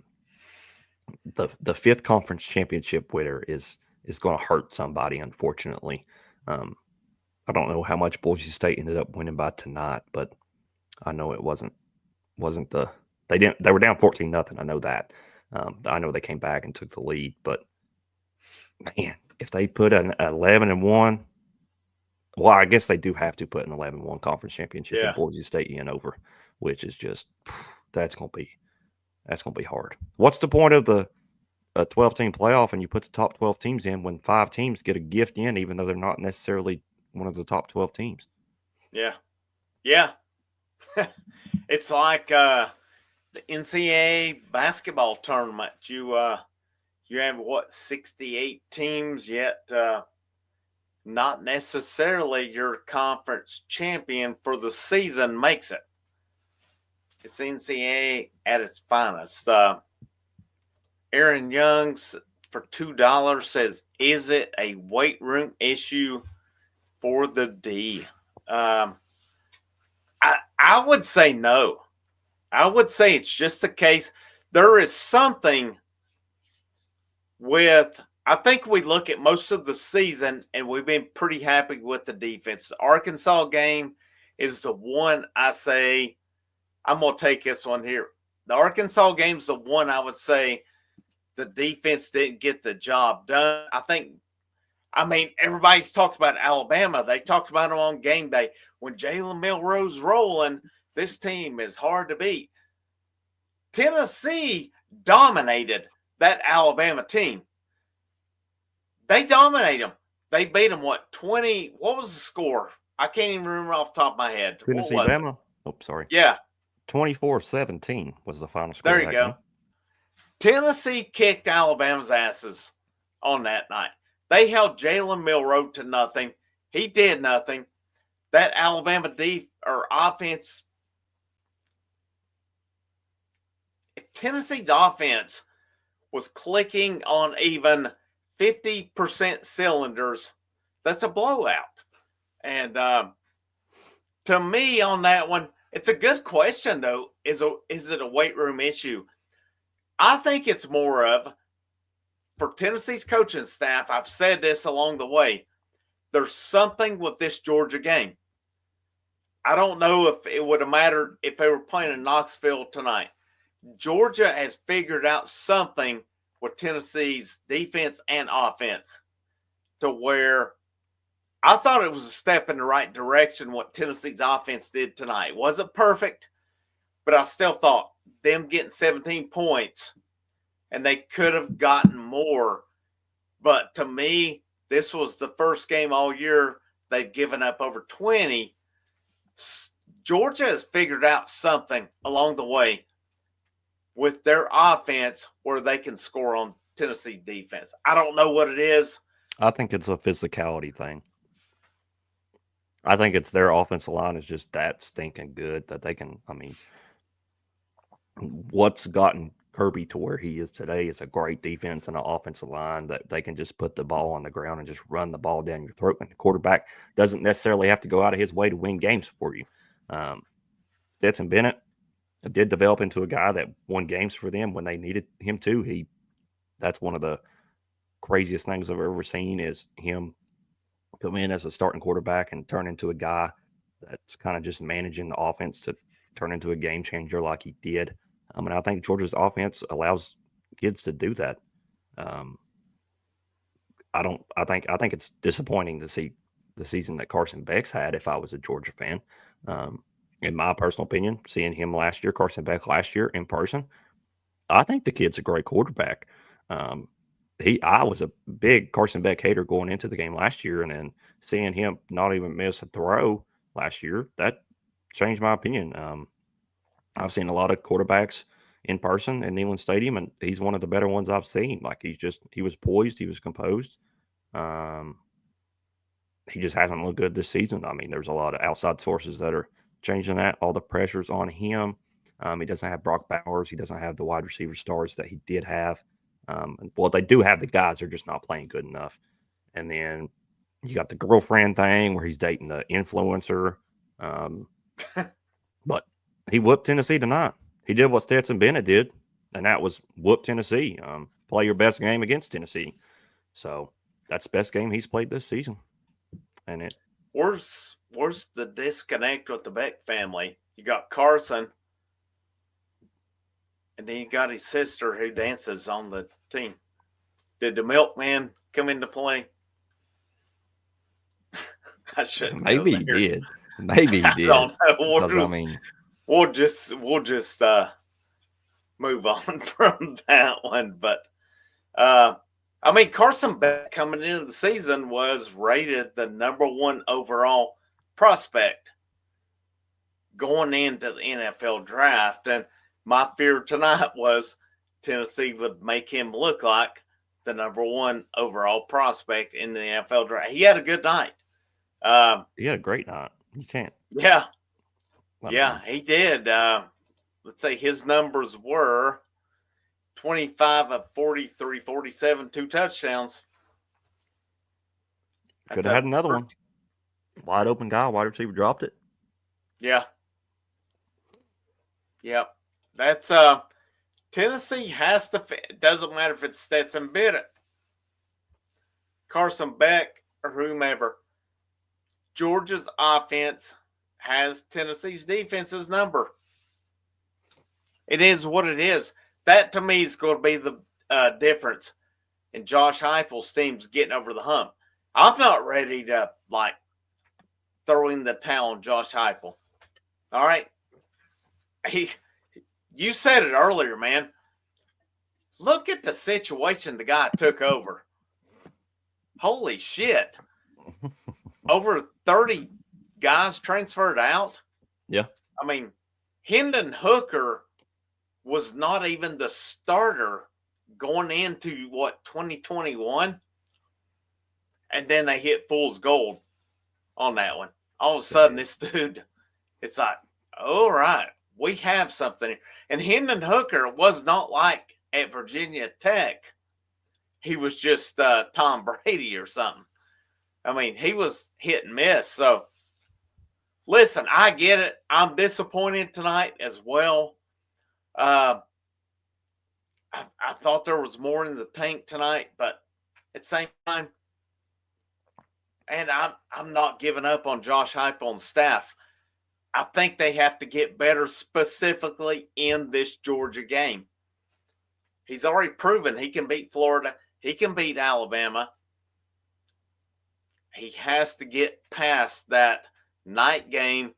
fifth conference championship winner is going to hurt somebody, unfortunately. I don't know how much Boise State ended up winning by tonight, but I know it wasn't they were down 14-0. I know that. I know they came back and took the lead, but man, if they put an 11-1, well, I guess they do have to put an 11-1 conference championship in Boise State in over, which is just that's gonna be hard. What's the point of a 12-team playoff and you put the top 12 teams in when 5 teams get a gift in, even though they're not necessarily one of the top 12 teams? Yeah. It's like the NCAA basketball tournament. You have 68 teams, yet not necessarily your conference champion for the season makes it. It's NCAA at its finest. Aaron Youngs for $2 says, "Is it a weight room issue for the D?" I would say no. I would say it's just a case. There is something with, I think we look at most of the season and we've been pretty happy with the defense. The Arkansas game is the one I say, I'm going to take this one here. The Arkansas game is the one I would say the defense didn't get the job done. I mean, everybody's talked about Alabama. They talked about them on game day. When Jalen Milroe's rolling, this team is hard to beat. Tennessee dominated that Alabama team. They dominated them. They beat them, 20? What was the score? I can't even remember off the top of my head. Tennessee, Bama? Oh, sorry. Yeah. 24-17 was the final score. There you go. Tennessee kicked Alabama's asses on that night. They held Jalen Milroe to nothing. He did nothing. That Alabama offense, if Tennessee's offense was clicking on even 50% cylinders, that's a blowout. And to me on that one, it's a good question, though. Is it a weight room issue? I think it's more of, for Tennessee's coaching staff, I've said this along the way, there's something with this Georgia game. I don't know if it would have mattered if they were playing in Knoxville tonight. Georgia has figured out something with Tennessee's defense and offense to where I thought it was a step in the right direction what Tennessee's offense did tonight. It wasn't perfect, but I still thought them getting 17 points and they could have gotten more. But to me, this was the first game all year they've given up over 20. Georgia has figured out something along the way with their offense where they can score on Tennessee defense. I don't know what it is. I think it's a physicality thing. I think it's their offensive line is just that stinking good that they can. I mean, what's gotten Kirby to where he is today is a great defense and an offensive line that they can just put the ball on the ground and just run the ball down your throat. And the quarterback doesn't necessarily have to go out of his way to win games for you. Stetson Bennett did develop into a guy that won games for them when they needed him to. That's one of the craziest things I've ever seen is him come in as a starting quarterback and turn into a guy that's kind of just managing the offense to turn into a game changer like he did. And I think Georgia's offense allows kids to do that. I think it's disappointing to see the season that Carson Beck's had if I was a Georgia fan. In my personal opinion, seeing him Carson Beck last year in person, I think the kid's a great quarterback. I was a big Carson Beck hater going into the game last year, and then seeing him not even miss a throw last year, that changed my opinion. I've seen a lot of quarterbacks in person at Neyland Stadium, and he's one of the better ones I've seen. Like he was poised, he was composed. He just hasn't looked good this season. I mean, there's a lot of outside sources that are changing that. All the pressure's on him. He doesn't have Brock Bowers. He doesn't have the wide receiver stars that he did have. Well, they do have the guys. They're just not playing good enough. And then you got the girlfriend thing where he's dating the influencer. But he whooped Tennessee tonight. He did what Stetson Bennett did, and that was whoop Tennessee. Play your best game against Tennessee. So that's the best game he's played this season. And where's the disconnect with the Beck family? You got Carson, and then you got his sister who dances on the team. Did the milkman come into play? I shouldn't. Maybe he did. Maybe he did. I don't know. We'll just move on from that one. But Carson Beck coming into the season was rated the #1 overall prospect going into the NFL draft, and my fear tonight was Tennessee would make him look like the #1 overall prospect in the NFL draft. He had a good night. He had a great night. You can't. Yeah. He did. Let's say his numbers were 25 of 43, 47, 2 touchdowns. Could have had another one. Wide open guy, wide receiver dropped it. Yeah. Yep. That's Tennessee has to. It doesn't matter if it's Stetson Bennett, Carson Beck, or whomever. Georgia's offense has Tennessee's defense's number. It is what it is. That to me is going to be the difference in Josh Heupel's team's getting over the hump. I'm not ready to throw in the towel on Josh Heupel. All right, you said it earlier, man. Look at the situation the guy took over. Holy shit. Over 30 guys transferred out. Yeah. Hendon Hooker was not even the starter going into 2021. And then they hit fool's gold on that one. All of a sudden, this dude, it's like, all right, we have something. And Hendon Hooker was not like at Virginia Tech. He was just Tom Brady or something. He was hit and miss. So, listen, I get it. I'm disappointed tonight as well. I thought there was more in the tank tonight, but at the same time, and I'm not giving up on Josh Heupel and staff. I think they have to get better specifically in this Georgia game. He's already proven he can beat Florida. He can beat Alabama. He has to get past that night game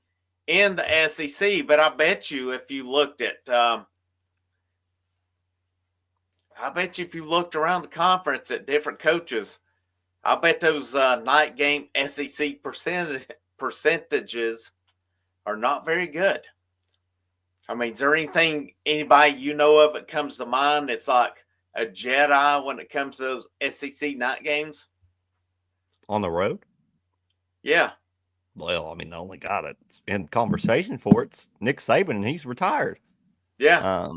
in the SEC. But I bet you if you looked at, if you looked around the conference at different coaches, I bet those night game SEC percentages are not very good. I mean, is there anybody you know of that comes to mind? It's like a Jedi when it comes to those SEC night games on the road. Yeah. Well, I mean, the only guy that's in conversation for it's Nick Saban, and he's retired. Yeah.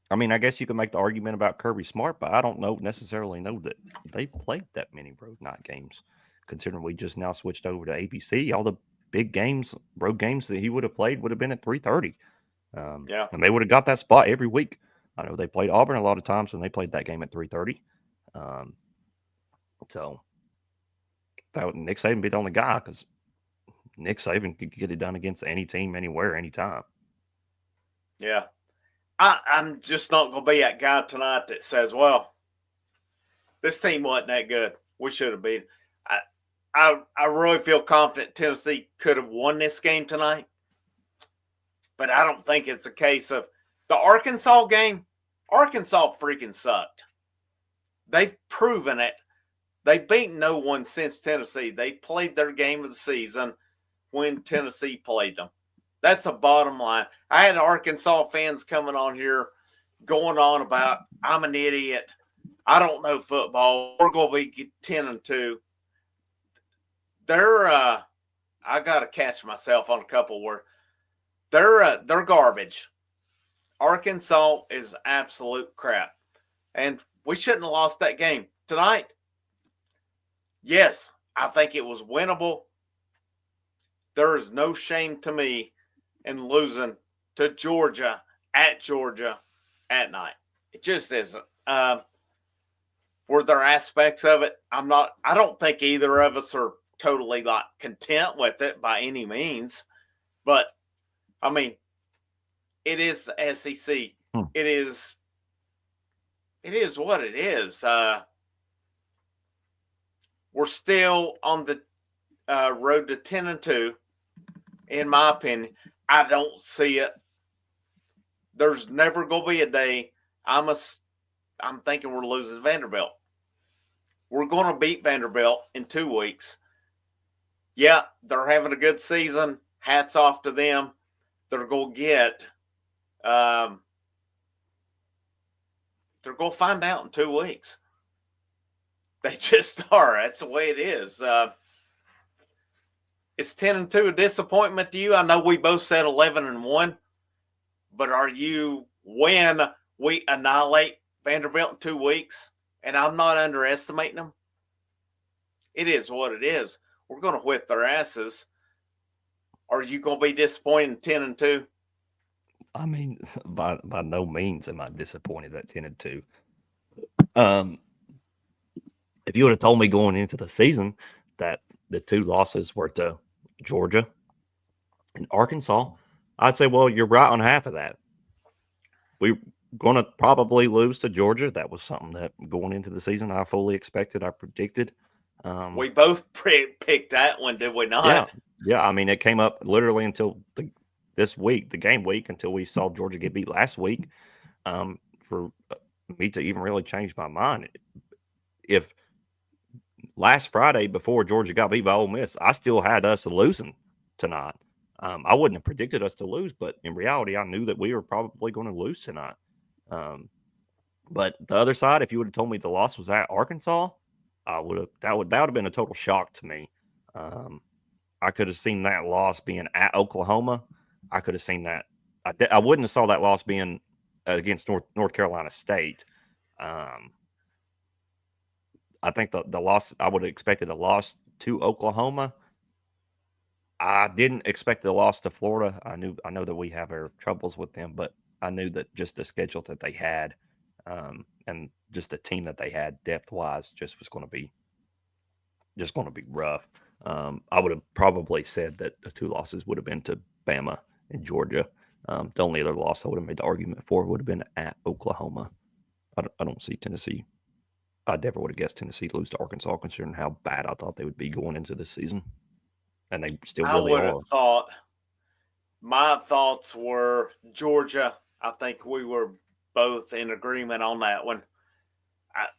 I mean, I guess you could make the argument about Kirby Smart, but I don't necessarily know that they played that many road night games. Considering we just now switched over to ABC, all the big games, road games that he would have played would have been at 3:30. Yeah. And they would have got that spot every week. I know they played Auburn a lot of times when they played that game at 3:30. So Nick Saban be the only guy because Nick Saban could get it done against any team, anywhere, anytime. Yeah. I'm just not going to be that guy tonight that says, well, this team wasn't that good. We should have beat. I really feel confident Tennessee could have won this game tonight. But I don't think it's a case of the Arkansas game. Arkansas freaking sucked. They've proven it. They've beaten no one since Tennessee. They played their game of the season when Tennessee played them. That's the bottom line. I had Arkansas fans coming on here going on about, I'm an idiot. I don't know football. We're going to be 10-2. I got to catch myself on a couple where they're garbage. Arkansas is absolute crap. And we shouldn't have lost that game. Tonight, yes, I think it was winnable. There is no shame to me in losing to Georgia at night. It just isn't. Were there aspects of it? I don't think either of us are totally like content with it by any means. But I mean, it is the SEC. It is what it is. We're still on the road to 10-2, in my opinion. I don't see it. There's never going to be a day I'm thinking we're losing Vanderbilt. We're going to beat Vanderbilt in 2 weeks. Yeah, they're having a good season. Hats off to them. They're going to get they're going to find out in 2 weeks. They just are. That's the way it is. Is 10-2 a disappointment to you? I know we both said 11-1, but are you when we annihilate Vanderbilt in 2 weeks? And I'm not underestimating them. It is what it is. We're going to whip their asses. Are you going to be disappointed in 10-2? I mean, by no means am I disappointed at 10-2. If you would have told me going into the season that the 2 losses were to Georgia and Arkansas, I'd say, well, you're right on half of that. We're going to probably lose to Georgia. That was something that going into the season I fully expected. I predicted. We both picked that one, did we not? Yeah. I mean, it came up literally until this week, the game week, until we saw Georgia get beat last week. For me to even really change my mind, if last Friday before Georgia got beat by Ole Miss, I still had us losing tonight. I wouldn't have predicted us to lose, but in reality, I knew that we were probably going to lose tonight. But the other side, if you would have told me the loss was at Arkansas, that would have been a total shock to me. I could have seen that loss being at Oklahoma. I could have seen that. I wouldn't have saw that loss being against North Carolina State. I think the loss, I would have expected a loss to Oklahoma. I didn't expect the loss to Florida. I know that we have our troubles with them, but I knew that just the schedule that they had, and just the team that they had depth wise, just was going to be rough. I would have probably said that the 2 losses would have been to Bama and Georgia. The only other loss I would have made the argument for would have been at Oklahoma. I don't see Tennessee. I never would have guessed Tennessee lose to Arkansas, considering how bad I thought they would be going into this season, and they still I really would have are. thought. My thoughts were Georgia. I think we were both in agreement on that one.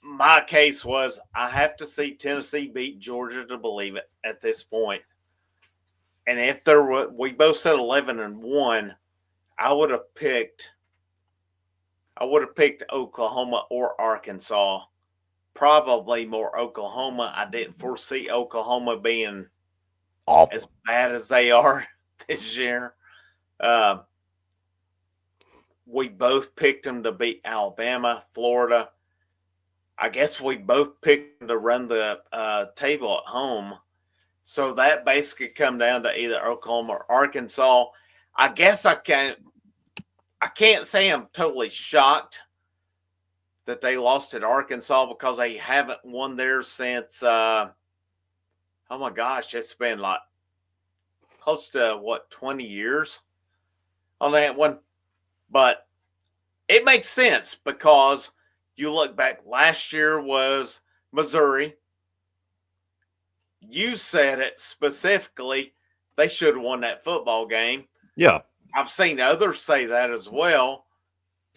My case was I have to see Tennessee beat Georgia to believe it at this point. And if there were, we both said 11-1, I would have picked Oklahoma or Arkansas. Probably more Oklahoma. I didn't foresee Oklahoma being Awful. as bad as they are this year. We both picked them to beat Alabama, Florida. I guess we both picked them to run the table at home. So that basically come down to either Oklahoma or Arkansas. I guess I can't say I'm totally shocked that they lost at Arkansas because they haven't won there since oh my gosh, it's been like close to 20 years on that one. But it makes sense because you look back, last year was Missouri. You said it specifically, they should have won that football game. Yeah. I've seen others say that as well.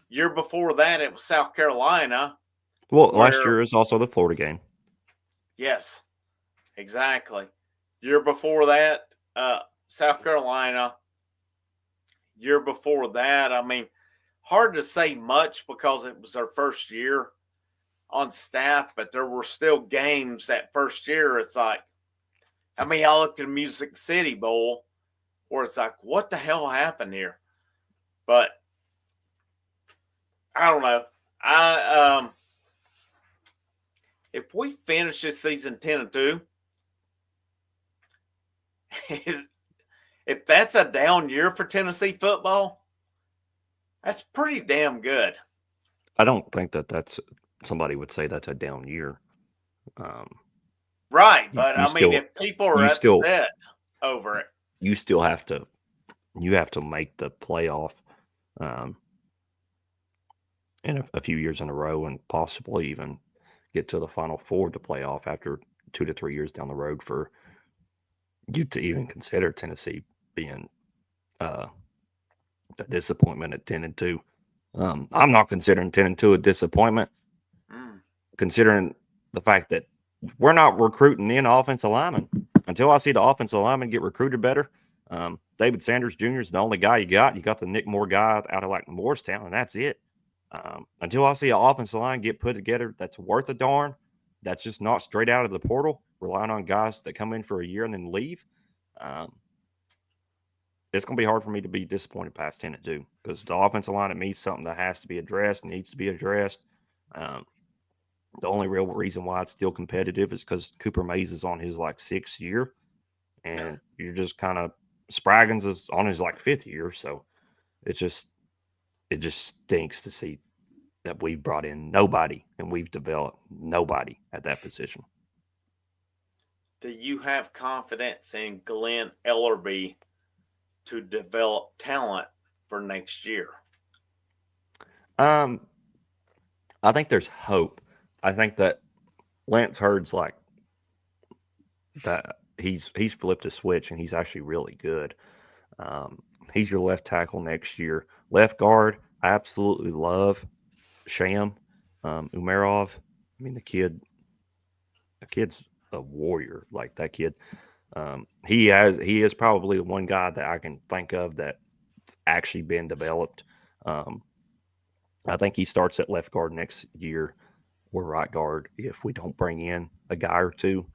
Year before that, it was South Carolina. Well, last year is also the Florida game. Yes, exactly. Year before that, South Carolina. Year before that, I mean, hard to say much because it was their first year on staff, but there were still games that first year. It's like, I mean, I looked at Music City Bowl where it's like, what the hell happened here? But I don't know. If we finish this season 10-2, if that's a down year for Tennessee football, that's pretty damn good. I don't think that's somebody would say that's a down year. Right, but I mean, if people are upset over it, you still have to make the playoff in a few years in a row, and possibly even get to the Final Four to playoff after 2 to 3 years down the road for you to even consider Tennessee being a disappointment at 10-2. I'm not considering 10-2 a disappointment, considering the fact that we're not recruiting in offensive linemen. Until I see the offensive linemen get recruited better, David Sanders Jr. is the only guy you got. You got the Nick Moore guy out of like Morristown, and that's it. Until I see an offensive line get put together that's worth a darn, that's just not straight out of the portal, relying on guys that come in for a year and then leave, it's going to be hard for me to be disappointed past 10-2 because the offensive line at me is something that has to be addressed, needs to be addressed. The only real reason why it's still competitive is because Cooper Mays is on his like 6th year, and you're just kind of Spraggins is on his like 5th year. So it just stinks to see that we've brought in nobody and we've developed nobody at that position. Do you have confidence in Glenn Ellerby to develop talent for next year? I think there's hope. I think that Lance Hurd's like that. He's flipped a switch and he's actually really good. He's your left tackle next year. Left guard, I absolutely love Sham Umerov. I mean, the kid's a warrior. Like that kid. He is probably the one guy that I can think of that's actually been developed. I think he starts at left guard next year or right guard if we don't bring in a guy or two.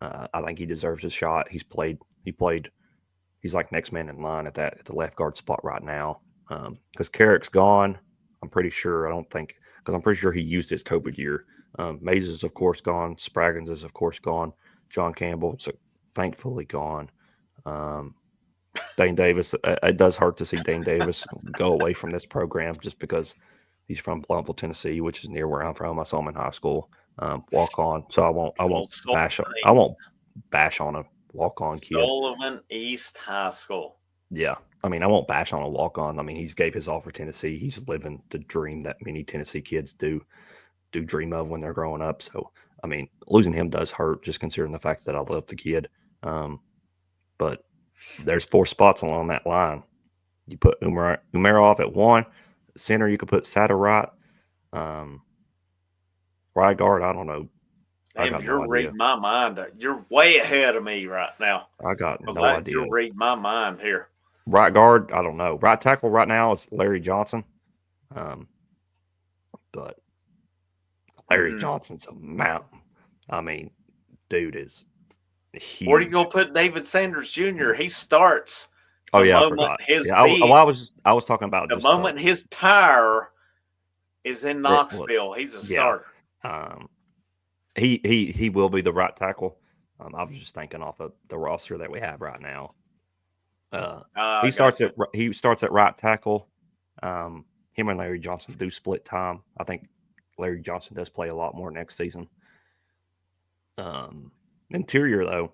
I think he deserves a shot. He's like next man in line at the left guard spot right now. Because Carrick's gone. I'm pretty sure he used his COVID year. Mays is of course gone. Spraggins is of course gone. John Campbell is thankfully gone. Dane Davis. It does hurt to see Dane Davis go away from this program just because he's from Blountville, Tennessee, which is near where I'm from. I saw him in high school. Walk on. So I won't bash on him. walk-on kid. Sullivan East High School. Yeah. I mean, I won't bash on a walk-on. I mean, he's gave his all for Tennessee. He's living the dream that many Tennessee kids do dream of when they're growing up. So, I mean, losing him does hurt just considering the fact that I love the kid. But there's 4 spots along that line. You put Umarov at 1. Center, you could put Satter right. Right guard, I don't know. I Damn, got you're no idea. reading my mind. You're way ahead of me right now. I got no idea. You're reading my mind here. Right guard, I don't know. Right tackle right now is Larry Johnson. But Larry Johnson's a mountain. I mean, dude is huge. Where are you gonna put David Sanders Jr.? He starts. Oh yeah, I forgot. I was talking about the moment his tire is in Knoxville. He's a starter. He will be the right tackle. I was just thinking off of the roster that we have right now. He starts at right tackle. Him and Larry Johnson do split time. I think Larry Johnson does play a lot more next season. Interior though,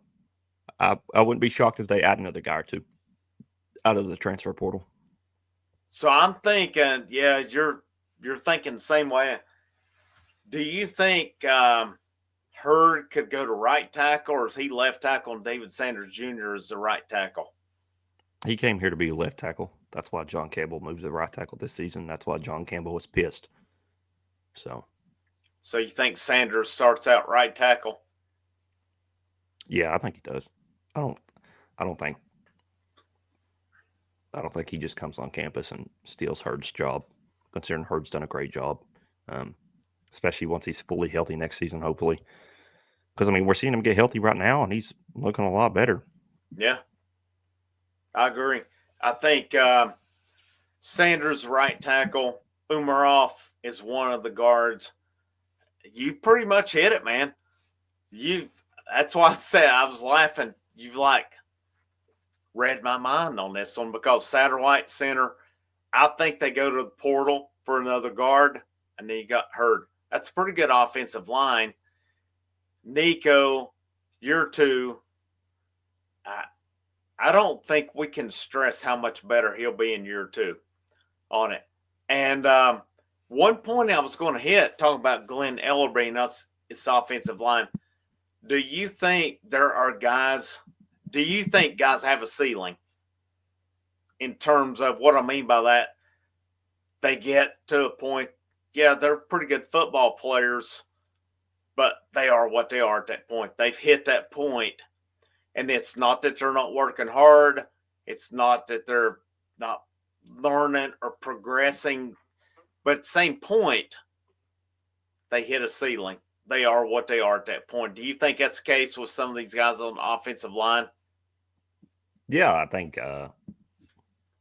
I wouldn't be shocked if they add another guy or two out of the transfer portal. So I'm thinking, yeah, you're thinking the same way. Do you think Hurd could go to right tackle, or is he left tackle and David Sanders Jr. is the right tackle? He came here to be a left tackle. That's why John Campbell moves to right tackle this season. That's why John Campbell was pissed. So you think Sanders starts out right tackle? Yeah, I think he does. I don't think he just comes on campus and steals Hurd's job, considering Hurd's done a great job, especially once he's fully healthy next season, hopefully. Because, I mean, we're seeing him get healthy right now, and he's looking a lot better. Yeah, I agree. I think Sanders right tackle, Umarov is one of the guards. You pretty much hit it, man. That's why I said I was laughing. You've read my mind on this one because Satterwhite center, I think they go to the portal for another guard, and then you got Hurd. That's a pretty good offensive line. Nico, year 2. I don't think we can stress how much better he'll be in year 2 on it. And one point I was going to hit, talking about Glenn Ellerby and his offensive line. Do you think guys have a ceiling in terms of what I mean by that? They get to a point, yeah, they're pretty good football players, but they are what they are at that point. They've hit that point, and it's not that they're not working hard. It's not that they're not learning or progressing, but at the same point, they hit a ceiling. They are what they are at that point. Do you think that's the case with some of these guys on the offensive line? Yeah, I think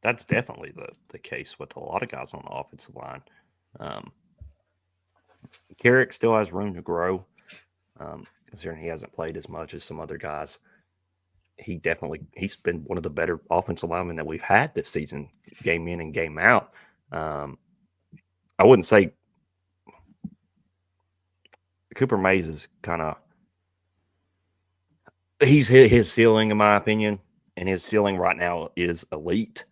that's definitely the case with a lot of guys on the offensive line. Carrick still has room to grow, considering he hasn't played as much as some other guys. He's been one of the better offensive linemen that we've had this season, game in and game out. I wouldn't say Cooper Mays is he's hit his ceiling, in my opinion, and his ceiling right now is elite.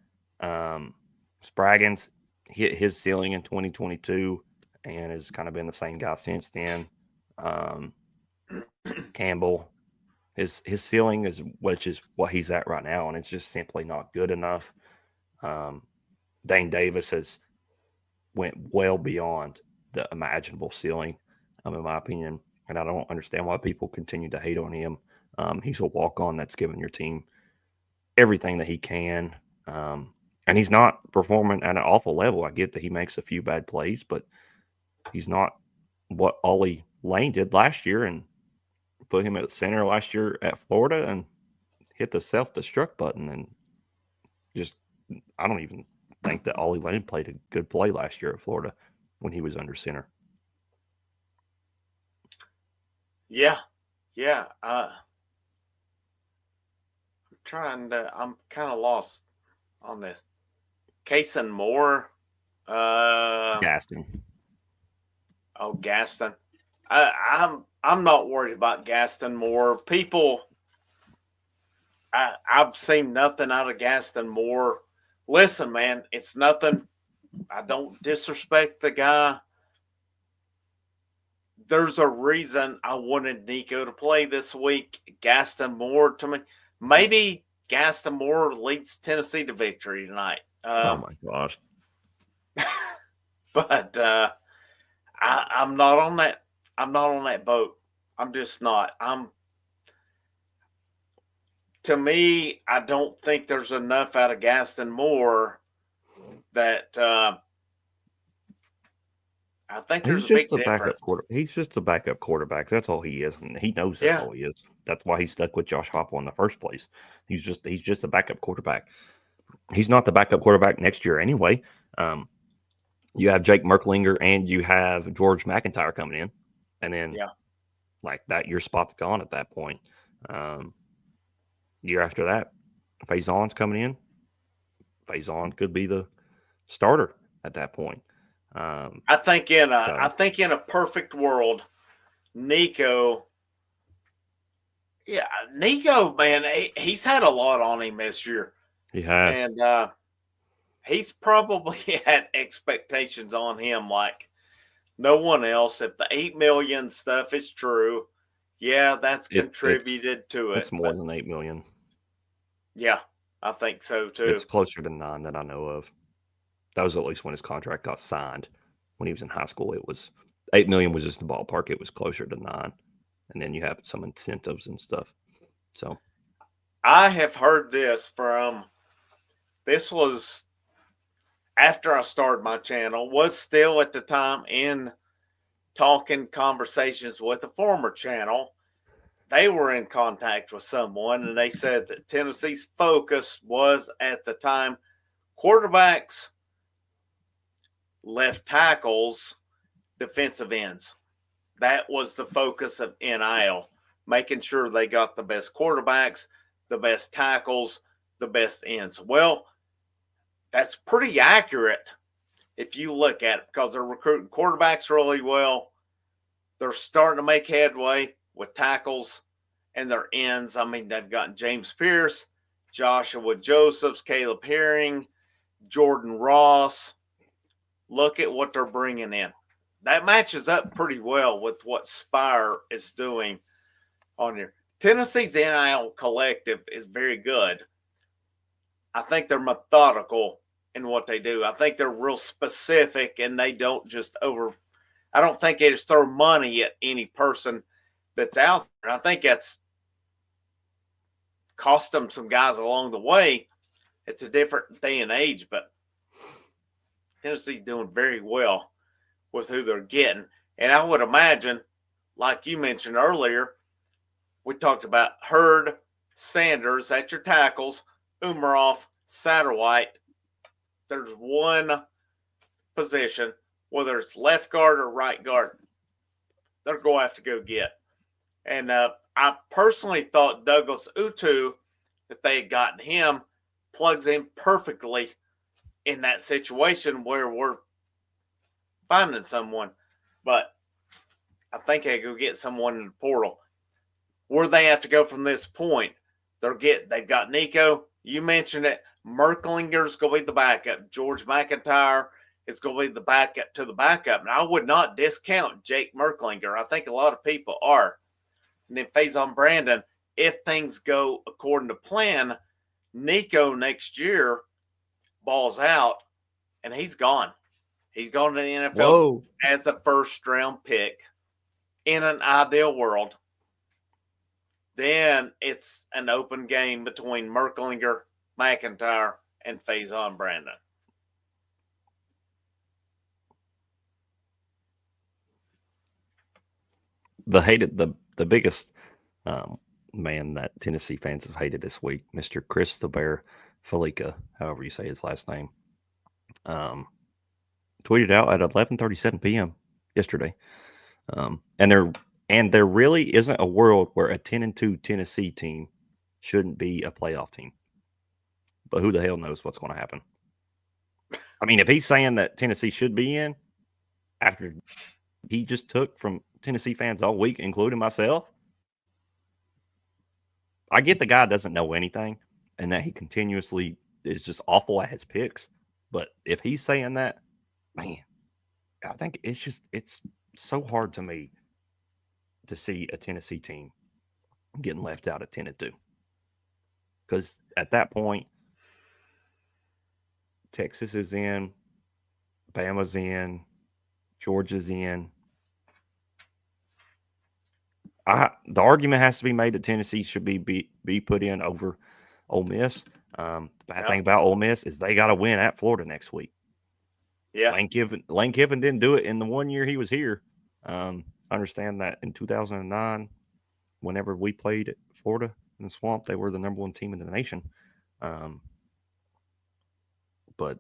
Spraggins hit his ceiling in 2022 and has kind of been the same guy since then. Campbell, his ceiling is what he's at right now, and it's just simply not good enough. Dane Davis has went well beyond the imaginable ceiling, in my opinion, and I don't understand why people continue to hate on him. He's a walk-on that's given your team everything that he can, and he's not performing at an awful level. I get that he makes a few bad plays, but he's not what Ollie Lane did last year and put him at center last year at Florida and hit the self-destruct button. And just, I don't even think that Ollie Lane played a good play last year at Florida when he was under center. Yeah. I'm kind of lost on this. Cason Moore. Gaston. Oh, Gaston. I'm not worried about Gaston Moore. People I've seen nothing out of Gaston Moore. Listen, man, it's nothing. I don't disrespect the guy. There's a reason I wanted Nico to play this week. Gaston Moore to me. Maybe Gaston Moore leads Tennessee to victory tonight. Oh my gosh. But I'm not on that. I'm not on that boat. I'm just not. To me, I don't think there's enough out of Gaston Moore that I think there's He's a big just a backup difference. He's just a backup quarterback. That's all he is, and he knows that's Yeah. all he is. That's why he stuck with Josh Heupel in the first place. He's just a backup quarterback. He's not the backup quarterback next year anyway. You have Jake Merklinger and you have George McIntyre coming in, and then like that, your spot's gone at that point. Year after that, Faison's coming in. Faison could be the starter at that point. I think in a perfect world, Nico. Yeah, Nico, man, he's had a lot on him this year. He has, and he's probably had expectations on him like no one else. If the 8 million stuff is true, yeah, that's contributed to it. It's more than 8 million. Yeah, I think so too. It's closer to 9 that I know of. That was at least when his contract got signed. When he was in high school, it was 8 million was just the ballpark. It was closer to 9, and then you have some incentives and stuff. So, I have heard this from. This was after I started my channel. Was still at the time in talking conversations with a former channel. They were in contact with someone, and they said that Tennessee's focus was at the time quarterbacks, left tackles, defensive ends. That was the focus of NIL, making sure they got the best quarterbacks, the best tackles, the best ends. Well, that's pretty accurate if you look at it, because they're recruiting quarterbacks really well. They're starting to make headway with tackles and their ends. I mean, they've gotten James Pierce, Joshua Josephs, Caleb Herring, Jordan Ross. Look at what they're bringing in. That matches up pretty well with what Spire is doing on here. Tennessee's NIL collective is very good. I think they're methodical in what they do. I think they're real specific, and they don't just I don't think they just throw money at any person that's out there. I think that's cost them some guys along the way. It's a different day and age, but Tennessee's doing very well with who they're getting. And I would imagine, like you mentioned earlier, we talked about Hurd, Sanders at your tackles, Umarov, Satterwhite. There's one position, whether it's left guard or right guard, they're going to have to go get. And I personally thought Douglas Utu, if they had gotten him, plugs in perfectly in that situation where we're finding someone. But I think they go get someone in the portal. Where they have to go from this point, they've got Nico. You mentioned it. Merklinger's going to be the backup. George McIntyre is going to be the backup to the backup. And I would not discount Jake Merklinger. I think a lot of people are. And then Faison Brandon, if things go according to plan, Nico next year balls out and he's gone. He's gone to the NFL as a first-round pick in an ideal world. Then it's an open game between Merklinger, McIntyre, and Faison Brandon. The biggest man that Tennessee fans have hated this week, Mr. Chris the Bear Felica, however you say his last name, tweeted out at 11:37 p.m. yesterday, and there really isn't a world where a 10-2 Tennessee team shouldn't be a playoff team. But who the hell knows what's going to happen? I mean, if he's saying that Tennessee should be in after he just took from Tennessee fans all week, including myself, I get the guy doesn't know anything and that he continuously is just awful at his picks. But if he's saying that, man, I think it's so hard to me to see a Tennessee team getting left out at 10-2. Because at that point, Texas is in, Bama's in, Georgia's in. The argument has to be made that Tennessee should be put in over Ole Miss. The bad thing about Ole Miss is they got to win at Florida next week. Yeah. Lane Kiffin didn't do it in the 1 year he was here. I understand that in 2009, whenever we played at Florida in the Swamp, they were the number 1 team in the nation. But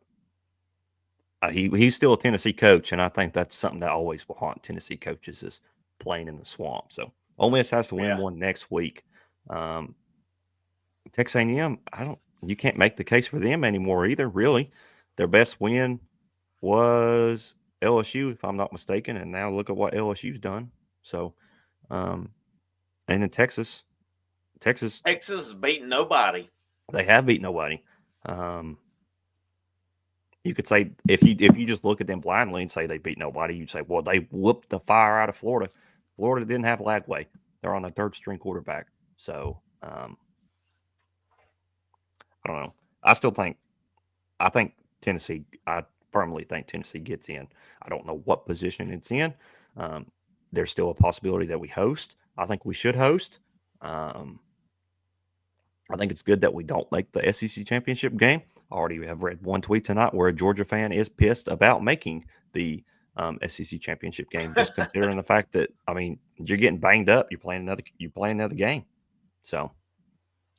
he's still a Tennessee coach, and I think that's something that always will haunt Tennessee coaches is playing in the Swamp. So Ole Miss has to win one next week. Texas A&M, you can't make the case for them anymore either. Really, their best win was LSU, if I'm not mistaken, and now look at what LSU's done. So, and in Texas beating nobody. They have beat nobody. You could say if you just look at them blindly and say they beat nobody, you'd say, well, they whooped the fire out of Florida. Florida didn't have Lagway. They're on their 3rd string quarterback. So I don't know. I think Tennessee. I firmly think Tennessee gets in. I don't know what position it's in. There's still a possibility that we host. I think we should host. I think it's good that we don't make the SEC championship game. I already have read one tweet tonight where a Georgia fan is pissed about making the SEC championship game, just considering the fact that you're getting banged up. You're playing another game, so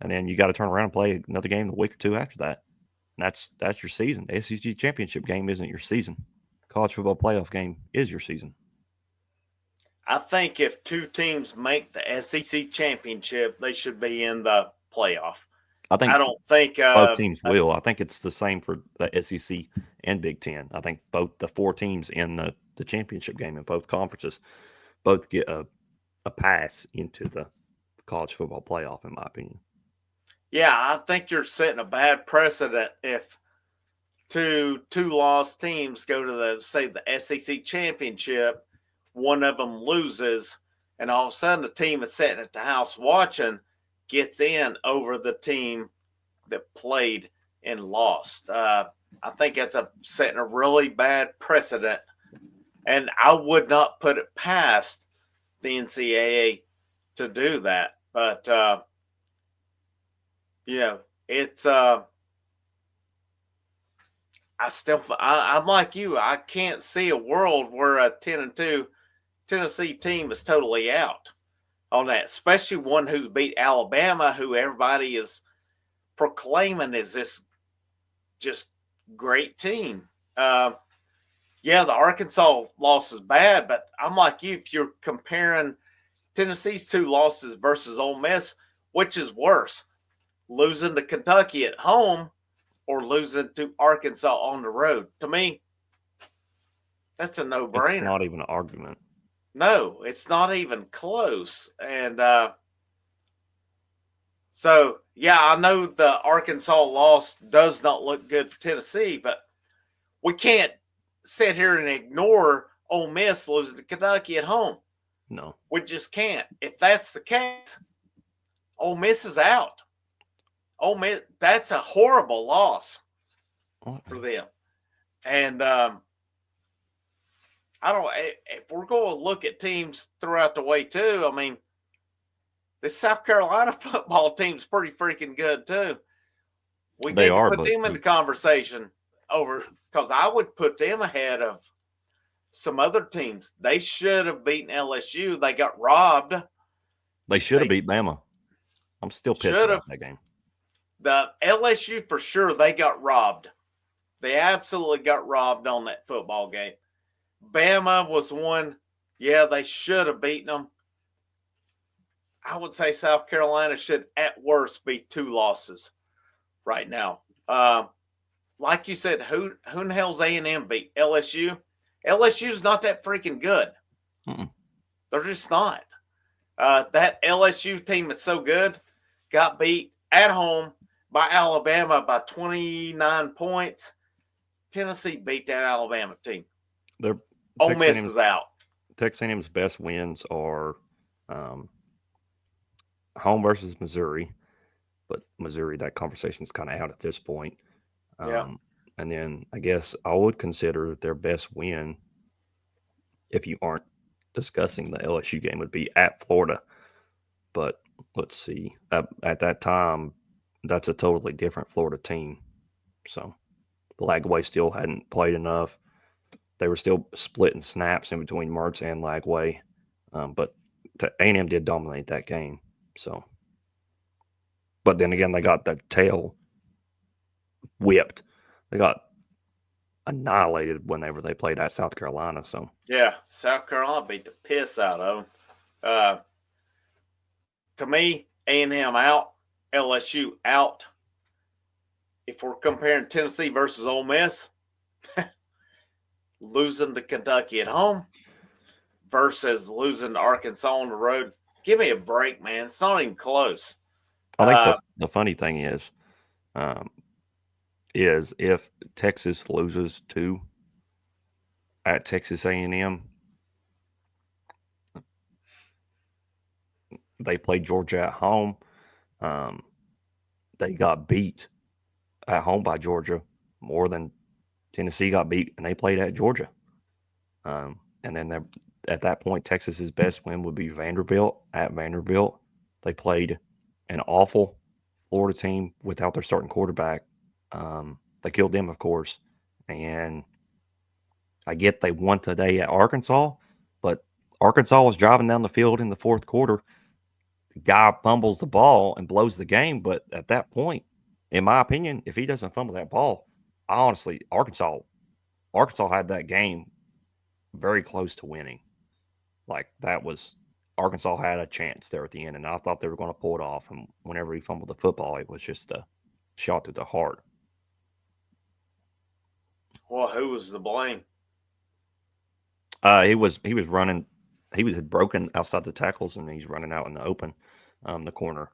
and then you got to turn around and play another game a week or two after that. And that's your season. The SEC championship game isn't your season. College football playoff game is your season. I think if 2 teams make the SEC championship, they should be in the playoff. I don't think both teams will. I think it's the same for the SEC and Big Ten. I think both the 4 teams in the championship game in both conferences both get a pass into the college football playoff, in my opinion. Yeah, I think you're setting a bad precedent if two lost teams go to the SEC championship, one of them loses, and all of a sudden the team is sitting at the house watching gets in over the team that played and lost. I think that's setting a really bad precedent, and I would not put it past the NCAA to do that. But it's I'm like you. I can't see a world where a 10-2 Tennessee team is totally out on that, especially one who's beat Alabama, who everybody is proclaiming is this just great team. The Arkansas loss is bad, but I'm like you. If you're comparing Tennessee's 2 losses versus Ole Miss, which is worse, losing to Kentucky at home or losing to Arkansas on the road? To me, that's a no-brainer. It's not even an argument. No, it's not even close. And so, I know the Arkansas loss does not look good for Tennessee, but we can't sit here and ignore Ole Miss losing to Kentucky at home. No. We just can't. If that's the case, Ole Miss is out. Ole Miss, that's a horrible loss for them. And if we're going to look at teams throughout the way too, the South Carolina football team's pretty freaking good too. We need to put them in the conversation over, because I would put them ahead of some other teams. They should have beaten LSU. They got robbed. They should have beat Bama. I'm still pissed about that game. The LSU, for sure, they got robbed. They absolutely got robbed on that football game. Bama was one, they should have beaten them. I would say South Carolina should, at worst, be 2 losses right now. Like you said, who in the hell's A&M beat? LSU? LSU's not that freaking good. Mm-mm. They're just not. That LSU team is so good. got beat at home by Alabama by 29 points. Tennessee beat that Alabama team. They're Ole Miss is out. Texas A&M's best wins are home versus Missouri, but Missouri, that conversation's kind of out at this point. Yeah. And then I guess I would consider their best win, if you aren't discussing the LSU game, would be at Florida. But let's see. At that time, that's a totally different Florida team. So Lagway still hadn't played enough. They were still splitting snaps in between Mertz and Lagway. But A&M did dominate that game. So, but then again, they got the tail whipped. They got annihilated whenever they played at South Carolina. So yeah, South Carolina beat the piss out of them. To me, A&M out, LSU out. If we're comparing Tennessee versus Ole Miss, losing to Kentucky at home versus losing to Arkansas on the road, give me a break, man. It's not even close. I think the funny thing is if Texas loses to at Texas A&M, they played Georgia at home. They got beat at home by Georgia more than Tennessee got beat, and they played at Georgia. And then at that point, Texas's best win would be Vanderbilt at Vanderbilt. They played an awful Florida team without their starting quarterback. They killed them, of course. And I get they won today at Arkansas, but Arkansas was driving down the field in the fourth quarter. The guy fumbles the ball and blows the game. But at that point, in my opinion, if he doesn't fumble that ball, honestly, Arkansas had that game very close to winning. Like, that was Arkansas had a chance there at the end, and I thought they were going to pull it off. And whenever he fumbled the football, it was just a shot to the heart. Well, who was to blame? He was running. He had broken outside the tackles, and he's running out in the open. The corner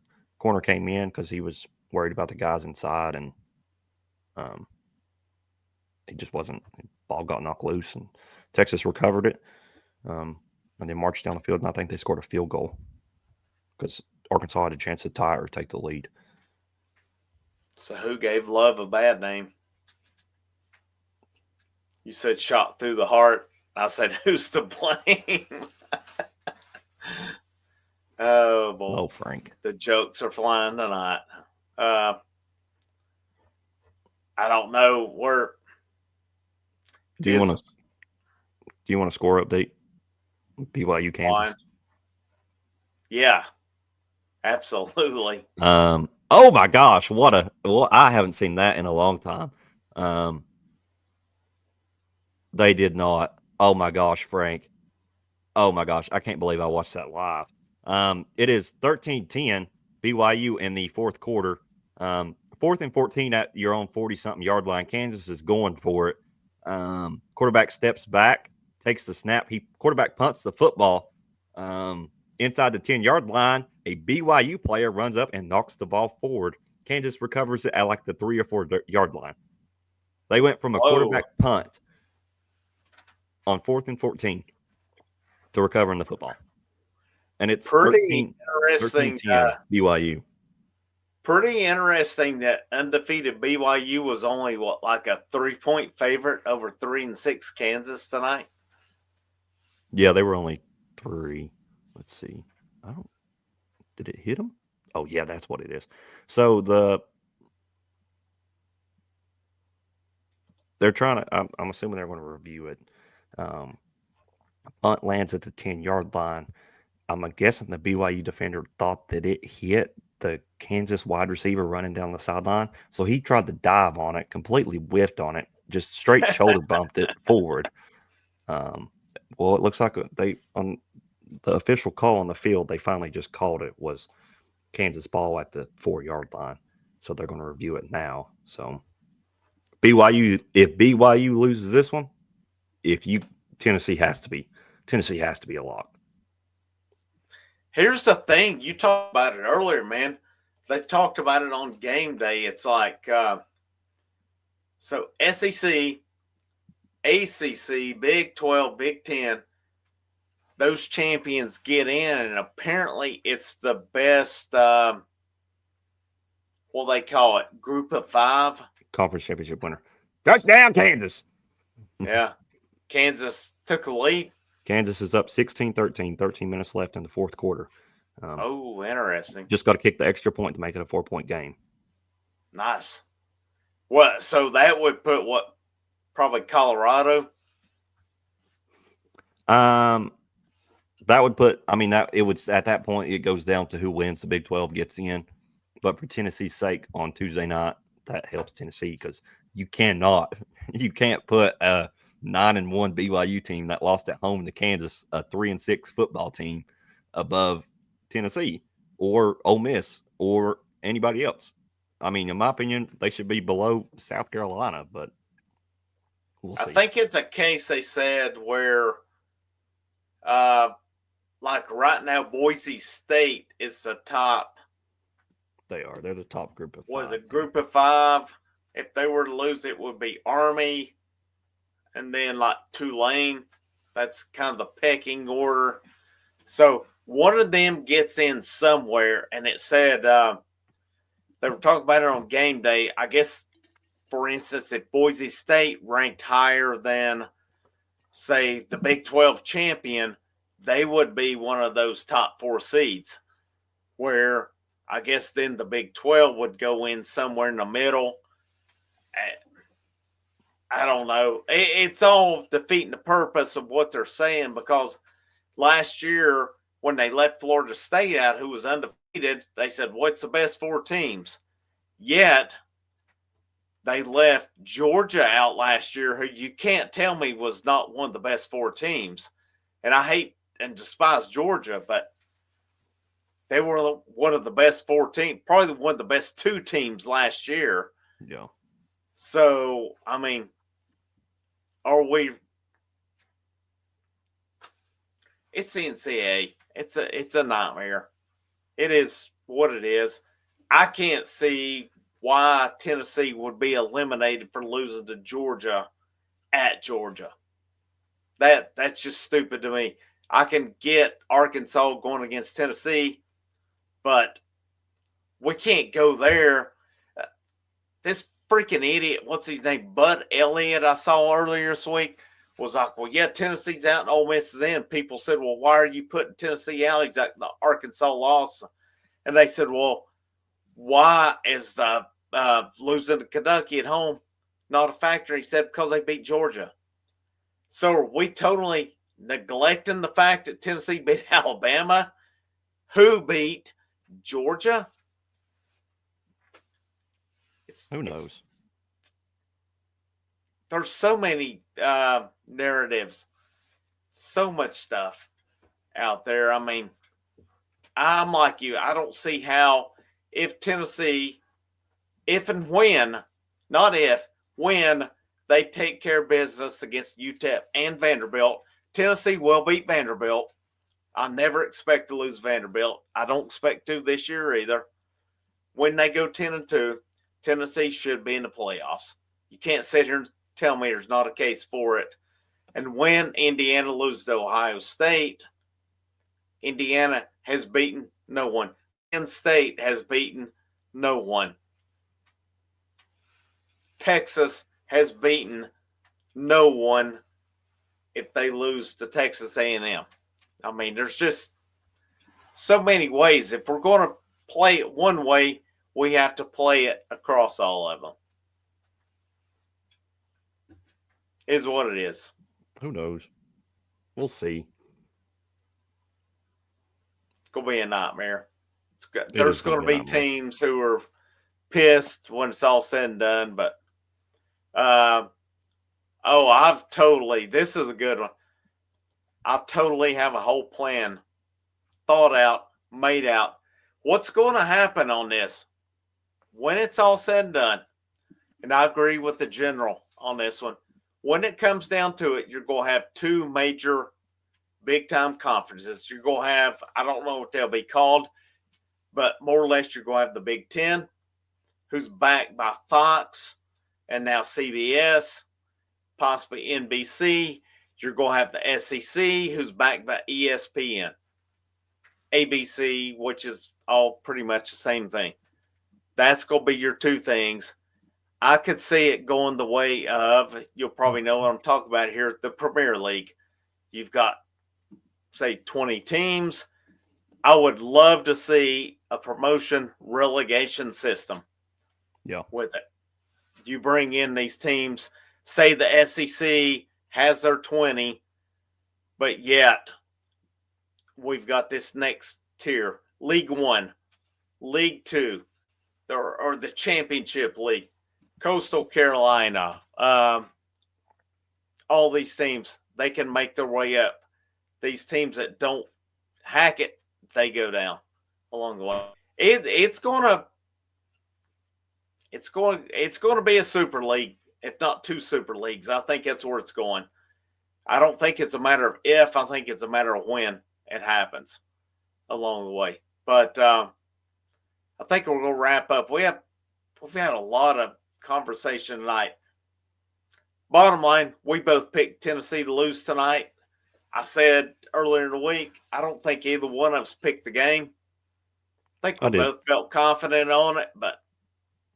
came in because he was worried about the guys inside, and he just wasn't. Ball got knocked loose, and Texas recovered it, and then marched down the field. And I think they scored a field goal because Arkansas had a chance to tie or take the lead. So who gave Love a bad name? You said shot through the heart. I said, who's to blame? Oh, boy. Oh, Frank. The jokes are flying tonight. I don't know where. Do you want to score update? BYU Kansas. Yeah, absolutely. Oh my gosh, I haven't seen that in a long time. They did not. Oh my gosh, Frank. Oh my gosh, I can't believe I watched that live. It is 13-10 BYU in the fourth quarter. 4th and 14 at your own 40-something yard line. Kansas is going for it. Quarterback steps back, takes the snap. Quarterback punts the football inside the 10-yard line. A BYU player runs up and knocks the ball forward. Kansas recovers it at like the 3 or 4 yard line. They went from a quarterback punt on 4th and 14 to recovering the football. And it's pretty interesting. 13-10 BYU. Pretty interesting that undefeated BYU was only like a 3-point favorite over 3-6 Kansas tonight. Yeah, they were only 3. Let's see. Did it hit them? Oh yeah, that's what it is. So they're trying to. I'm assuming they're going to review it. Punt lands at the 10-yard line. I'm guessing the BYU defender thought that it hit the Kansas wide receiver running down the sideline. So he tried to dive on it, completely whiffed on it, just straight shoulder bumped it forward. Well, it looks like on the official call on the field, they finally just called it was Kansas ball at the 4-yard line. So they're going to review it now. So if BYU loses this one, Tennessee has to be a lock. Here's the thing. You talked about it earlier, man. they talked about it on game day. It's like so SEC, ACC, Big 12, Big 10, those champions get in, and apparently it's the best, what they call it, group of 5. Conference championship winner. Touchdown, Kansas. Yeah. Kansas took the lead. Kansas is up 16-13, 13 minutes left in the fourth quarter. Oh, interesting. Just got to kick the extra point to make it a 4-point game. Nice. What? So that would put what? Probably Colorado. That would put. I mean, that it would at that point it goes down to who wins. The Big 12 gets in, but for Tennessee's sake, on Tuesday night, that helps Tennessee because you can't put a 9-1 BYU team that lost at home to Kansas, a 3-6 football team, above Tennessee or Ole Miss or anybody else. I mean, in my opinion, they should be below South Carolina, but we'll see. I think it's a case they said where, like right now, Boise State is the top. They're the top group of 5. Was a group of 5. If they were to lose, it would be Army, and then like Tulane. That's kind of the pecking order. So one of them gets in somewhere, and it said they were talking about it on game day. I guess, for instance, if Boise State ranked higher than, say, the Big 12 champion, they would be one of those top 4 seeds, where I guess then the Big 12 would go in somewhere in the middle. I don't know. It's all defeating the purpose of what they're saying, because last year when they let Florida State out, who was undefeated, they said, what's the best 4 teams? Yet they left Georgia out last year, who you can't tell me was not one of the best 4 teams. And I hate and despise Georgia, but they were one of the best 4 teams, probably one of the best 2 teams last year. Yeah. So, I mean, it's the NCAA. It's a nightmare. It is what it is. I can't see why Tennessee would be eliminated for losing to Georgia at Georgia. That's just stupid to me. I can get Arkansas going against Tennessee, but we can't go there. This freaking idiot, what's his name, Bud Elliott, I saw earlier this week, was like, well, yeah, Tennessee's out and Ole Miss is in. People said, well, why are you putting Tennessee out? He's like, the Arkansas loss. And they said, well, why is the losing to Kentucky at home not a factor? He said, because they beat Georgia. So are we totally neglecting the fact that Tennessee beat Alabama, who beat Georgia? Who knows? There's so many narratives, so much stuff out there. I mean, I'm like you. I don't see how, if Tennessee, if and when, not if, when they take care of business against UTEP and Vanderbilt, Tennessee will beat Vanderbilt. I never expect to lose Vanderbilt. I don't expect to this year either. When they go 10-2, Tennessee should be in the playoffs. You can't sit here and tell me there's not a case for it. And when Indiana loses to Ohio State, Indiana has beaten no one. Penn State has beaten no one. Texas has beaten no one if they lose to Texas A&M. I mean, there's just so many ways. If we're going to play it one way, we have to play it across all of them. Is what it is. Who knows? We'll see. It's going to be a nightmare. There's going to be teams who are pissed when it's all said and done, but this is a good one. I totally have a whole plan thought out, made out. What's going to happen on this when it's all said and done? And I agree with the general on this one. When it comes down to it, you're going to have 2 major big-time conferences. You're going to have, I don't know what they'll be called. but more or less you're going to have the Big Ten, who's backed by Fox and now CBS, possibly NBC. You're going to have the SEC, who's backed by ESPN, ABC, which is all pretty much the same thing. That's going to be your two things. I could see it going the way of, you'll probably know what I'm talking about here, the Premier League. You've got, say, 20 teams. I would love to see a promotion relegation system. Yeah. With it. You bring in these teams, say the SEC has their 20, but yet we've got this next tier, League One, League Two, or the Championship League, Coastal Carolina, all these teams, they can make their way up. These teams that don't hack it, they go down along the way. It's going to be a super league, if not two super leagues. I think that's where it's going. I don't think it's a matter of if. I think it's a matter of when it happens along the way. But I think we're going to wrap up. We've had a lot of conversation tonight. Bottom line, we both picked Tennessee to lose tonight. I said earlier in the week, I don't think either one of us picked the game. I think we both felt confident on it, but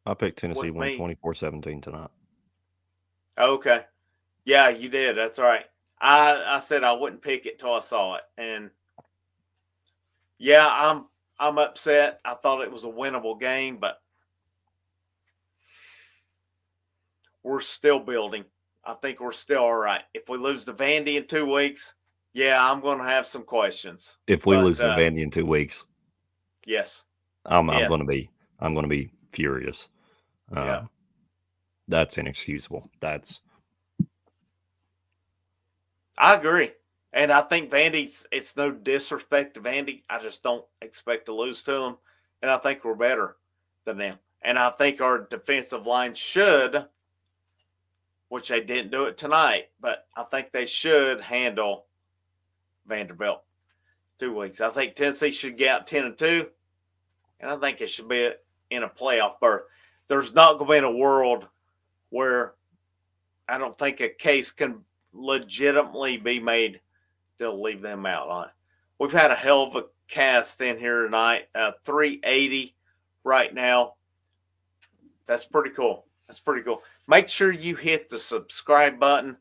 I picked Tennessee win 24-17 tonight. Okay. Yeah, you did. That's right. I said I wouldn't pick it till I saw it. And yeah, I'm upset. I thought it was a winnable game, but we're still building. I think we're still all right. If we lose to Vandy in 2 weeks, yeah, I'm going to have some questions. If we lose to Vandy in 2 weeks, yes, I'm going to be furious. That's inexcusable. I agree. And I think it's no disrespect to Vandy. I just don't expect to lose to them. And I think we're better than them. And I think our defensive line should, which they didn't do it tonight, but I think they should handle Vanderbilt 2 weeks. I think Tennessee should get out 10-2, and I think it should be in a playoff berth. There's not going to be in a world where I don't think a case can legitimately be made to leave them out on it. We've had a hell of a cast in here tonight, 380 right now. That's pretty cool. Make sure you hit the subscribe button.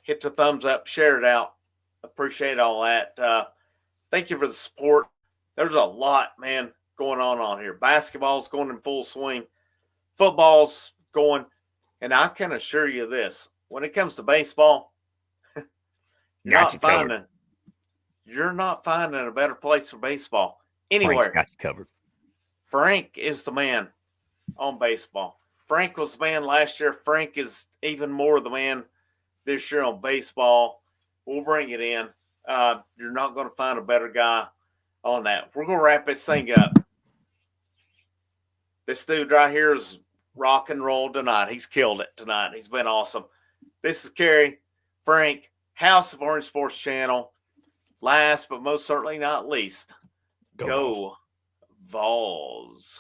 Hit the thumbs up, share it out. Appreciate all that. Thank you for the support. There's a lot, man, going on here. Basketball's going in full swing. Football's going. And I can assure you this. When it comes to baseball, you're not finding a better place for baseball anywhere. Frank's got you covered. Frank is the man on baseball. Frank was the man last year. Frank is even more the man this year on baseball. We'll bring it in. You're not going to find a better guy on that. We're going to wrap this thing up. This dude right here is rock and roll tonight. He's killed it tonight. He's been awesome. This is Kerry, Frank, House of Orange Sports Channel. Last but most certainly not least, go Vols.